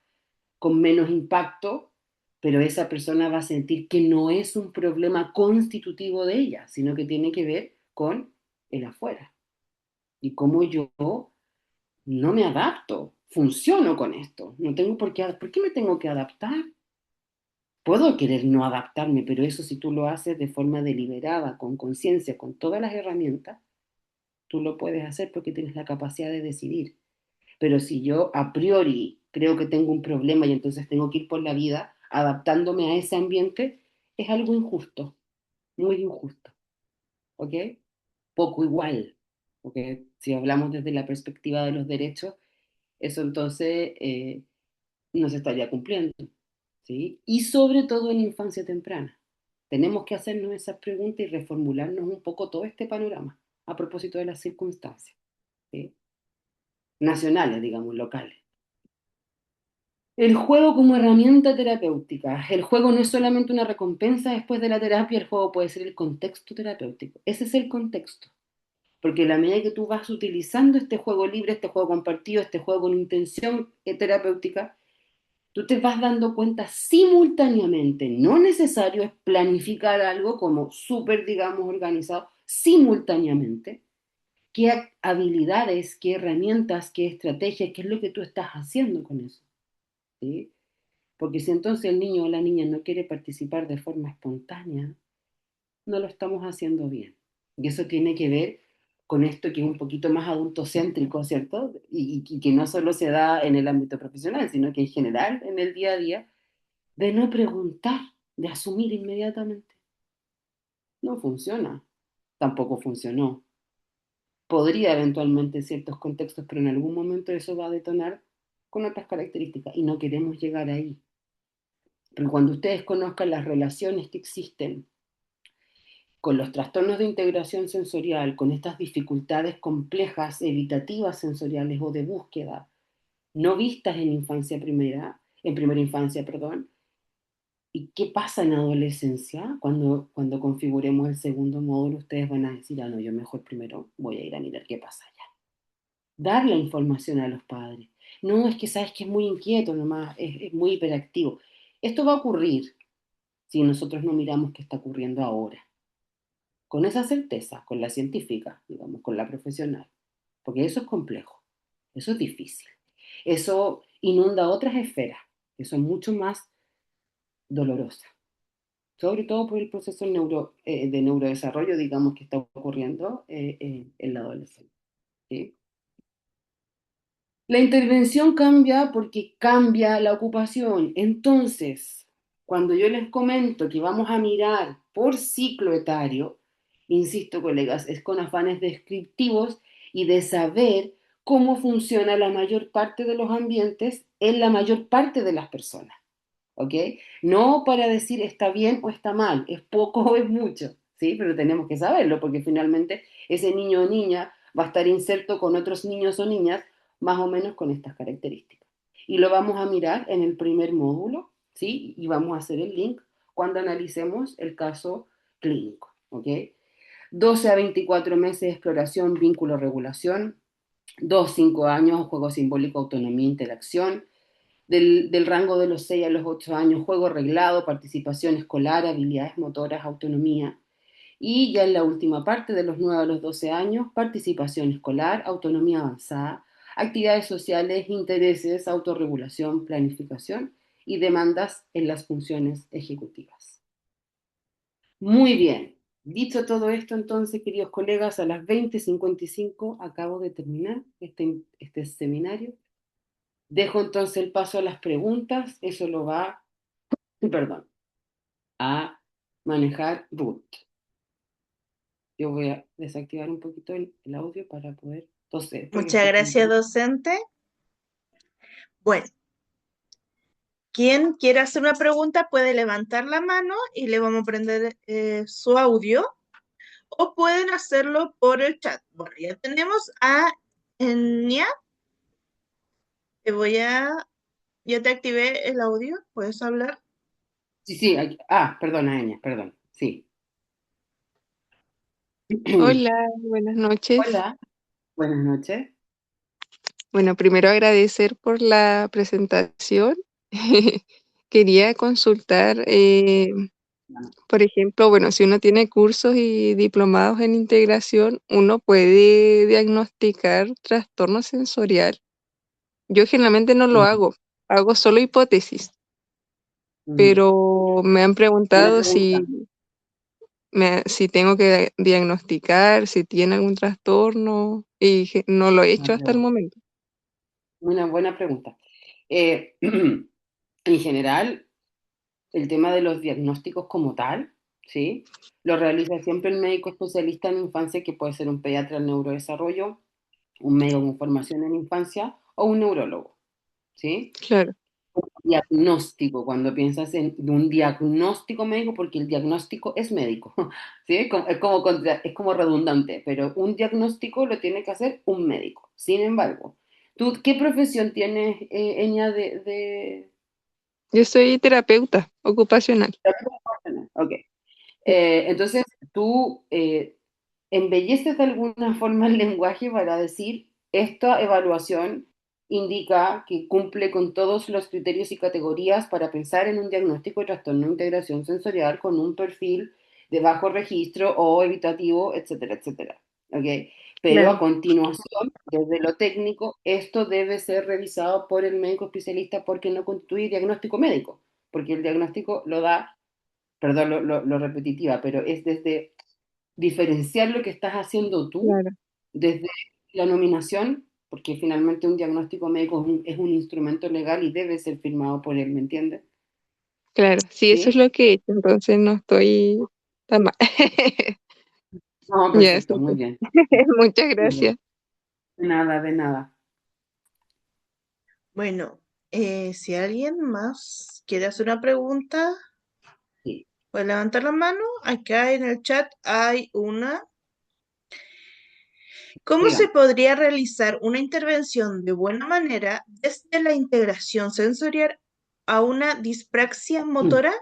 con menos impacto, pero esa persona va a sentir que no es un problema constitutivo de ella, sino que tiene que ver con el afuera y cómo yo no me adapto, funciono con esto, no tengo ¿por qué me tengo que adaptar? Puedo querer no adaptarme, pero eso si tú lo haces de forma deliberada, con conciencia, con todas las herramientas, tú lo puedes hacer porque tienes la capacidad de decidir. Pero si yo a priori creo que tengo un problema y entonces tengo que ir por la vida adaptándome a ese ambiente, es algo injusto, muy injusto, ¿ok? Poco igual, porque si hablamos desde la perspectiva de los derechos, eso entonces no se estaría cumpliendo, ¿sí? Y sobre todo en infancia temprana. Tenemos que hacernos esas preguntas y reformularnos un poco todo este panorama a propósito de las circunstancias, ¿sí? Nacionales, digamos, locales. El juego como herramienta terapéutica. El juego no es solamente una recompensa después de la terapia, el juego puede ser el contexto terapéutico. Ese es el contexto. Porque a la medida que tú vas utilizando este juego libre, este juego compartido, este juego con intención terapéutica, tú te vas dando cuenta simultáneamente. No necesario es planificar algo como súper, digamos, organizado, simultáneamente. ¿Qué habilidades, qué herramientas, qué estrategias, qué es lo que tú estás haciendo con eso? ¿Sí? Porque si entonces el niño o la niña no quiere participar de forma espontánea, no lo estamos haciendo bien. Y eso tiene que ver con esto que es un poquito más adultocéntrico, ¿cierto? Y que no solo se da en el ámbito profesional, sino que en general en el día a día, de no preguntar, de asumir inmediatamente. No funciona, tampoco funcionó. Podría eventualmente en ciertos contextos, pero en algún momento eso va a detonar con otras características y no queremos llegar ahí. Pero cuando ustedes conozcan las relaciones que existen con los trastornos de integración sensorial, con estas dificultades complejas, evitativas sensoriales o de búsqueda, no vistas en primera infancia, perdón, ¿y qué pasa en adolescencia? Cuando configuremos el segundo módulo, ustedes van a decir, ah, no, yo mejor primero voy a ir a mirar qué pasa allá. Dar la información a los padres. No, es que sabes que es muy inquieto nomás, es muy hiperactivo. Esto va a ocurrir si nosotros no miramos qué está ocurriendo ahora. Con esa certeza, con la científica, digamos, con la profesional, porque eso es complejo, eso es difícil, eso inunda otras esferas que son mucho más dolorosas, sobre todo por el proceso de neurodesarrollo, digamos, que está ocurriendo en la adolescencia. ¿Sí? La intervención cambia porque cambia la ocupación. Entonces, cuando yo les comento que vamos a mirar por ciclo etario, insisto, colegas, es con afanes descriptivos y de saber cómo funciona la mayor parte de los ambientes en la mayor parte de las personas. ¿Ok? No para decir está bien o está mal, es poco o es mucho, ¿sí? Pero tenemos que saberlo porque finalmente ese niño o niña va a estar inserto con otros niños o niñas más o menos con estas características. Y lo vamos a mirar en el primer módulo, ¿sí? Y vamos a hacer el link cuando analicemos el caso clínico, ¿ok? 12 a 24 meses de exploración, vínculo, regulación, 2 a 5 años, juego simbólico, autonomía, interacción, del rango de los 6 a los 8 años, juego reglado, participación escolar, habilidades motoras, autonomía. Y ya en la última parte, de los 9 a los 12 años, participación escolar, autonomía avanzada, actividades sociales, intereses, autorregulación, planificación y demandas en las funciones ejecutivas. Muy bien. Dicho todo esto, entonces, queridos colegas, a las 20:55 acabo de terminar este seminario. Dejo entonces el paso a las preguntas, eso lo va, perdón, a manejar Ruth. Yo voy a desactivar un poquito el audio para poder toser, porque Muchas estoy con gracias, docente. Bueno, quien quiera hacer una pregunta puede levantar la mano y le vamos a prender su audio o pueden hacerlo por el chat. Bueno, ya tenemos a Enia. Te voy a... Ya te activé el audio, puedes hablar. Sí, sí, perdona, Enya, perdón, sí. Hola, buenas noches. Hola, buenas noches. Bueno, primero agradecer por la presentación. Quería consultar, por ejemplo, bueno, si uno tiene cursos y diplomados en integración, uno puede diagnosticar trastorno sensorial. Yo generalmente no lo Mm, hago solo hipótesis, mm. pero me han Buena preguntado pregunta. si tengo que diagnosticar, si tiene algún trastorno, y no lo he hecho hasta el momento. Una buena pregunta. En general, el tema de los diagnósticos como tal, ¿sí? Lo realiza siempre el médico especialista en infancia, que puede ser un pediatra en neurodesarrollo, un médico con formación en infancia o un neurólogo, ¿sí? Claro, Diagnóstico, cuando piensas en un diagnóstico médico, porque el diagnóstico es médico, ¿sí? Es como redundante, pero un diagnóstico lo tiene que hacer un médico. Sin embargo, ¿tú qué profesión tienes, Enya, yo soy terapeuta ocupacional. Ok. Entonces, tú embelleces de alguna forma el lenguaje para decir, esta evaluación indica que cumple con todos los criterios y categorías para pensar en un diagnóstico de trastorno de integración sensorial con un perfil de bajo registro o evitativo, etcétera, etcétera. ¿Ok? Pero a Claro, continuación, desde lo técnico, esto debe ser revisado por el médico especialista porque no constituye diagnóstico médico, porque el diagnóstico lo da, perdón lo repetitiva, pero es desde diferenciar lo que estás haciendo tú claro, desde la nominación, porque finalmente un diagnóstico médico es un instrumento legal y debe ser firmado por él, ¿me entiendes? claro. Sí, eso es ¿Sí? lo que he hecho, entonces no estoy tan mal. No, Ya, perfecto, muy súper. bien. Muchas Muy bien. gracias. De nada, de nada. Bueno, si alguien más quiere hacer una pregunta, Sí, puede levantar la mano. Acá en el chat hay una. ¿Cómo se dígame. podría realizar una intervención de buena manera desde la integración sensorial a una dispraxia motora?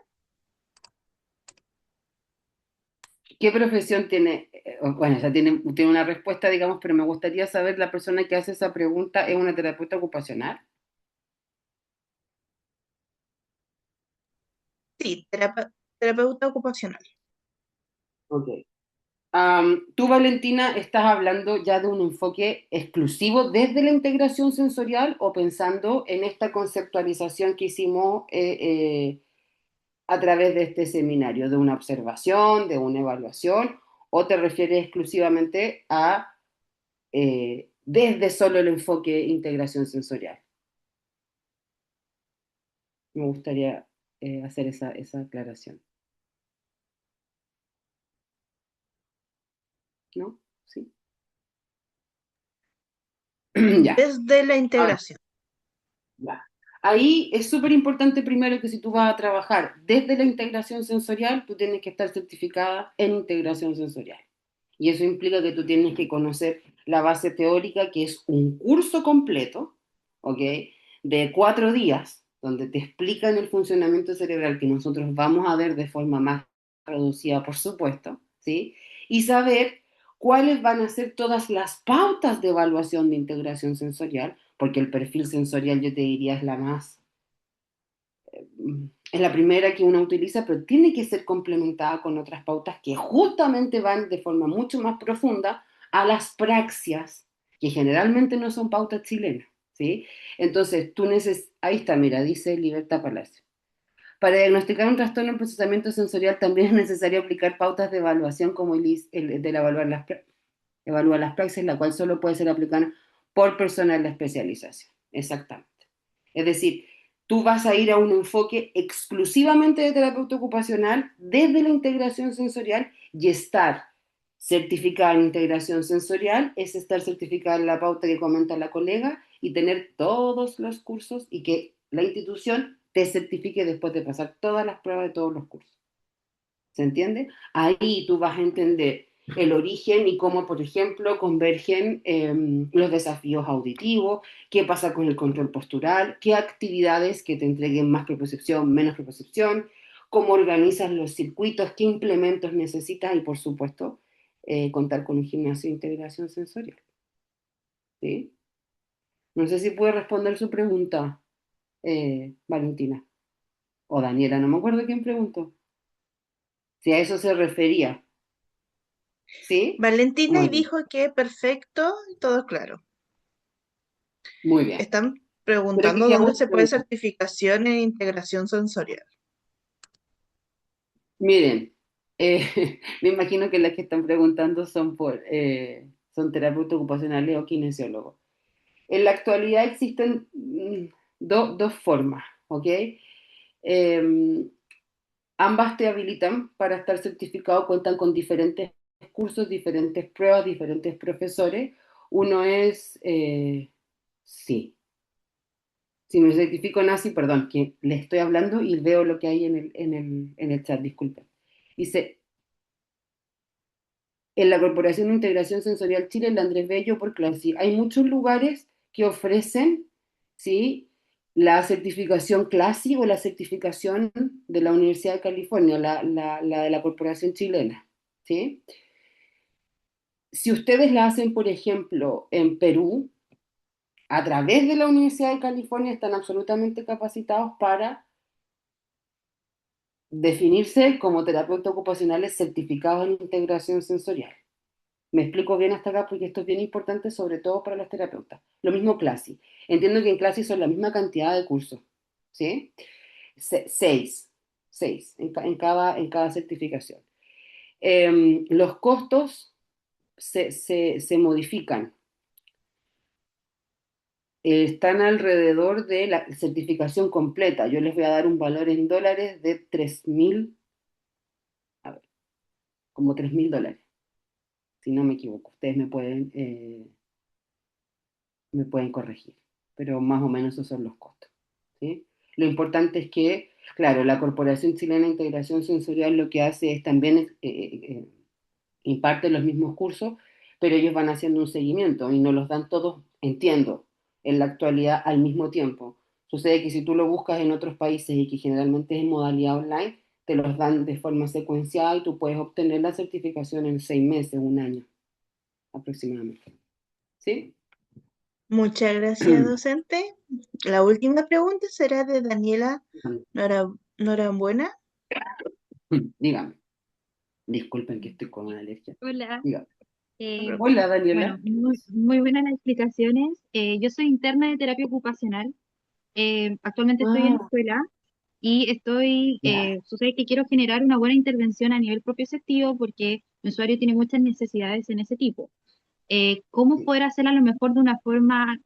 ¿Qué profesión tiene? Bueno, ya tiene una respuesta, digamos, pero me gustaría saber, la persona que hace esa pregunta es una terapeuta ocupacional. Sí, terapeuta ocupacional. Ok. Tú, Valentina, estás hablando ya de un enfoque exclusivo desde la integración sensorial o pensando en esta conceptualización que hicimos a través de este seminario, de una observación, de una evaluación, o te refieres exclusivamente a desde solo el enfoque integración sensorial. Me gustaría hacer esa aclaración. ¿No? ¿Sí? Ya. Desde la integración. Ya. Ahí es súper importante primero que si tú vas a trabajar desde la integración sensorial, tú tienes que estar certificada en integración sensorial. Y eso implica que tú tienes que conocer la base teórica, que es un curso completo, ¿ok? De 4 días, donde te explican el funcionamiento cerebral que nosotros vamos a ver de forma más reducida, por supuesto, ¿sí? Y saber cuáles van a ser todas las pautas de evaluación de integración sensorial, porque el perfil sensorial yo te diría es la primera que uno utiliza, pero tiene que ser complementada con otras pautas que justamente van de forma mucho más profunda a las praxias, que generalmente no son pautas chilenas, ¿sí? Entonces, ahí está, mira, dice Libertad Palacio. Para diagnosticar un trastorno en procesamiento sensorial también es necesario aplicar pautas de evaluación como el de evaluar las praxis, la cual solo puede ser aplicada por personal de especialización. Exactamente. Es decir, tú vas a ir a un enfoque exclusivamente de terapeuta ocupacional desde la integración sensorial y estar certificada en integración sensorial es estar certificada en la pauta que comenta la colega y tener todos los cursos y que la institución te certifique después de pasar todas las pruebas de todos los cursos. ¿Se entiende? Ahí tú vas a entender el origen y cómo, por ejemplo, convergen los desafíos auditivos, qué pasa con el control postural, qué actividades que te entreguen más propiocepción, menos propiocepción, cómo organizas los circuitos, qué implementos necesitas y, por supuesto, contar con un gimnasio de integración sensorial. ¿Sí? No sé si puede responder su pregunta, Valentina o Daniela, no me acuerdo quién preguntó. Si a eso se refería. ¿Sí? Valentina y Muy bien. dijo que perfecto, todo claro. Muy bien. Están Creo que preguntando quedamos dónde se puede preguntas. certificación en integración sensorial. Miren, Me imagino que las que están preguntando son terapeutas ocupacionales o kinesiólogos. En la actualidad existen dos formas, ¿ok? Eh, Ambas te habilitan para estar certificado, cuentan con diferentes cursos, diferentes pruebas, diferentes profesores. Uno es, sí, si me certifico nazi, perdón, que le estoy hablando y veo lo que hay en el chat, disculpen. Dice, en la Corporación de Integración Sensorial Chile, el Andrés Bello por Clasi. Hay muchos lugares que ofrecen, ¿sí?, la certificación Clasi o la certificación de la Universidad de California, la de la Corporación Chilena, ¿sí? Si ustedes la hacen, por ejemplo, en Perú, a través de la Universidad de California, están absolutamente capacitados para definirse como terapeutas ocupacionales certificados en integración sensorial. Me explico bien hasta acá porque esto es bien importante, sobre todo para los terapeutas. Lo mismo Clasi. Entiendo que en Clasi son la misma cantidad de cursos, ¿sí? Seis, seis en cada certificación. Los costos se modifican. Están alrededor de la certificación completa. Yo les voy a dar un valor en dólares de 3.000, a ver, como $3.000, si no me equivoco. Ustedes me pueden corregir, pero más o menos esos son los costos, ¿sí? Lo importante es que, claro, la Corporación Chilena de Integración Sensorial lo que hace es también imparte los mismos cursos, pero ellos van haciendo un seguimiento y nos los dan todos, entiendo, en la actualidad al mismo tiempo. Sucede que si tú lo buscas en otros países y que generalmente es en modalidad online, te los dan de forma secuenciada y tú puedes obtener la certificación en 6 meses, un año aproximadamente. ¿Sí? Muchas gracias, docente. La última pregunta será de Daniela Norambuena. Dígame. Disculpen que estoy con una alergia. Hola, Dígame. eh, Hola, bueno, Daniela. muy buenas las explicaciones. Yo soy interna de terapia ocupacional. Actualmente estoy en Ah, escuela y ya. sucede que quiero generar una buena intervención a nivel propioceptivo porque mi usuario tiene muchas necesidades en ese tipo. ¿Cómo Sí. poder hacerla a lo mejor de una forma,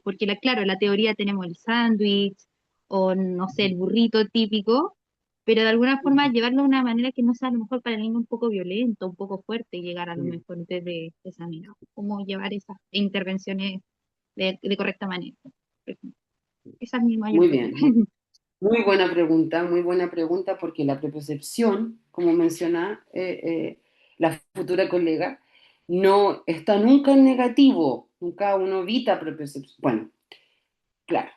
porque claro, en la teoría tenemos el sándwich o no sé, el burrito típico, pero de alguna forma llevarlo de una manera que no sea a lo mejor para el niño un poco violento, un poco fuerte y llegar a lo mejor desde esa manera? ¿Cómo llevar esas intervenciones de correcta manera? Esa es mi mayor Muy duda. bien. Muy buena pregunta, porque la propiocepción, como menciona la futura colega, no está nunca en negativo, nunca uno evita propiocepción. Bueno, claro,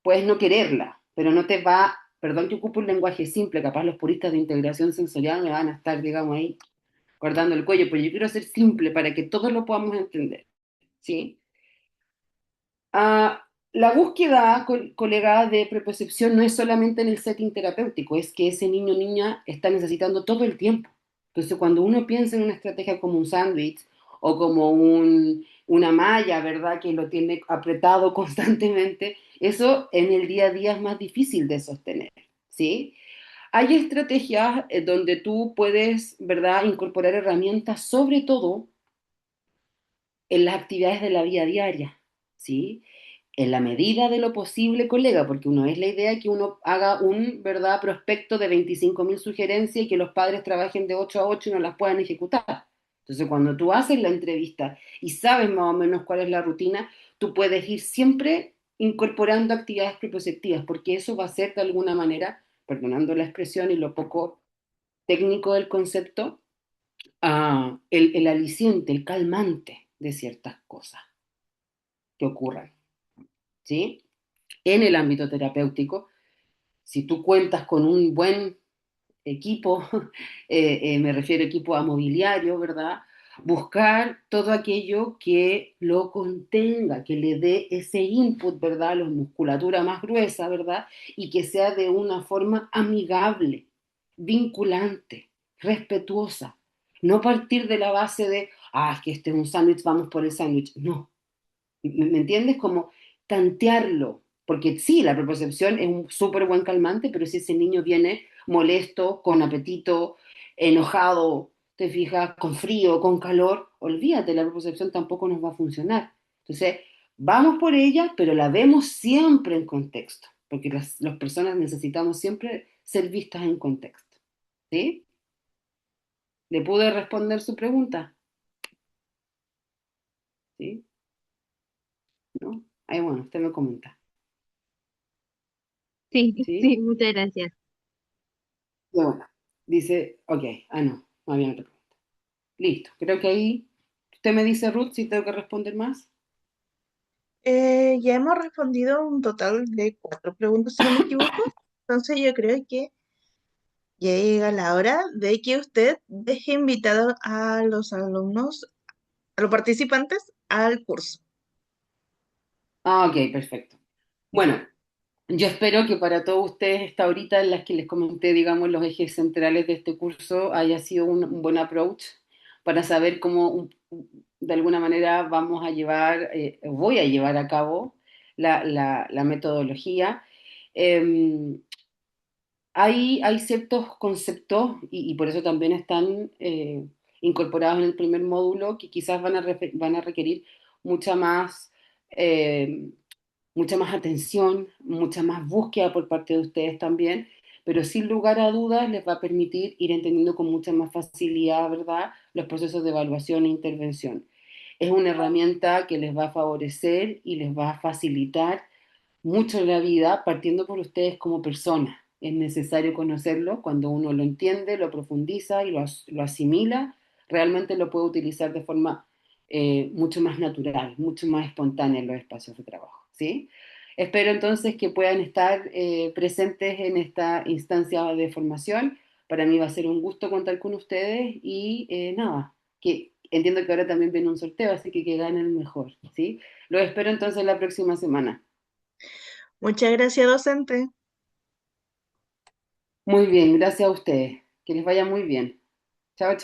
puedes no quererla, pero no te va, perdón que ocupo un lenguaje simple, capaz los puristas de integración sensorial me van a estar, digamos, ahí cortando el cuello, pero yo quiero ser simple para que todos lo podamos entender, ¿sí? La búsqueda, colega, de prepercepción no es solamente en el setting terapéutico, es que ese niño o niña está necesitando todo el tiempo. Entonces, cuando uno piensa en una estrategia como un sándwich o como una malla, ¿verdad?, que lo tiene apretado constantemente, eso en el día a día es más difícil de sostener, ¿sí? Hay estrategias donde tú puedes, ¿verdad?, incorporar herramientas, sobre todo en las actividades de la vida diaria, ¿sí? En la medida de lo posible, colega, porque uno es la idea que uno haga un, ¿verdad?, prospecto de 25.000 sugerencias y que los padres trabajen de 8 a 8 y no las puedan ejecutar. Entonces, cuando tú haces la entrevista y sabes más o menos cuál es la rutina, tú puedes ir siempre incorporando actividades preconceptivas, porque eso va a ser de alguna manera, perdonando la expresión y lo poco técnico del concepto, el aliciente, el calmante de ciertas cosas que ocurran, ¿sí? En el ámbito terapéutico, si tú cuentas con un buen equipo, me refiero a equipo a mobiliario, ¿verdad? Buscar todo aquello que lo contenga, que le dé ese input, ¿verdad? La musculatura más gruesa, ¿verdad? Y que sea de una forma amigable, vinculante, respetuosa. No partir de la base de, es que este es un sándwich, vamos por el sándwich. No, ¿me entiendes? Como tantearlo, porque sí, la propiocepción es un súper buen calmante, pero si ese niño viene molesto, con apetito, enojado, te fijas, con frío, con calor, olvídate, la percepción tampoco nos va a funcionar. Entonces, vamos por ella, pero la vemos siempre en contexto, porque las personas necesitamos siempre ser vistas en contexto. ¿Sí? ¿Le pude responder su pregunta? ¿Sí? ¿No? Ahí bueno, usted me comenta. Sí, ¿Sí? sí, muchas gracias. Y bueno, dice, ok, no, no había otra pregunta. Listo, creo que ahí usted me dice, Ruth, si tengo que responder más. Ya hemos respondido un total de 4 preguntas, si no me equivoco. Entonces yo creo que ya llega la hora de que usted deje invitado a los alumnos, a los participantes al curso. Ah, ok, perfecto. Bueno, yo espero que para todos ustedes esta horita en las que les comenté, digamos, los ejes centrales de este curso haya sido un buen approach para saber cómo de alguna manera vamos a llevar, voy a llevar a cabo la metodología. Eh, hay ciertos conceptos y por eso también están incorporados en el primer módulo que quizás van a requerir mucha más, eh, mucha más atención, mucha más búsqueda por parte de ustedes también, pero sin lugar a dudas les va a permitir ir entendiendo con mucha más facilidad, ¿verdad?, los procesos de evaluación e intervención. Es una herramienta que les va a favorecer y les va a facilitar mucho la vida partiendo por ustedes como personas. Es necesario conocerlo, cuando uno lo entiende, lo profundiza y lo asimila, realmente lo puede utilizar de forma mucho más natural, mucho más espontánea en los espacios de trabajo, ¿sí? Espero entonces que puedan estar presentes en esta instancia de formación. Para mí va a ser un gusto contar con ustedes y nada, que entiendo que ahora también viene un sorteo, así que ganen el mejor, ¿sí? Los espero entonces la próxima semana. Muchas gracias, docente. Muy bien, gracias a ustedes. Que les vaya muy bien. Chao, chao.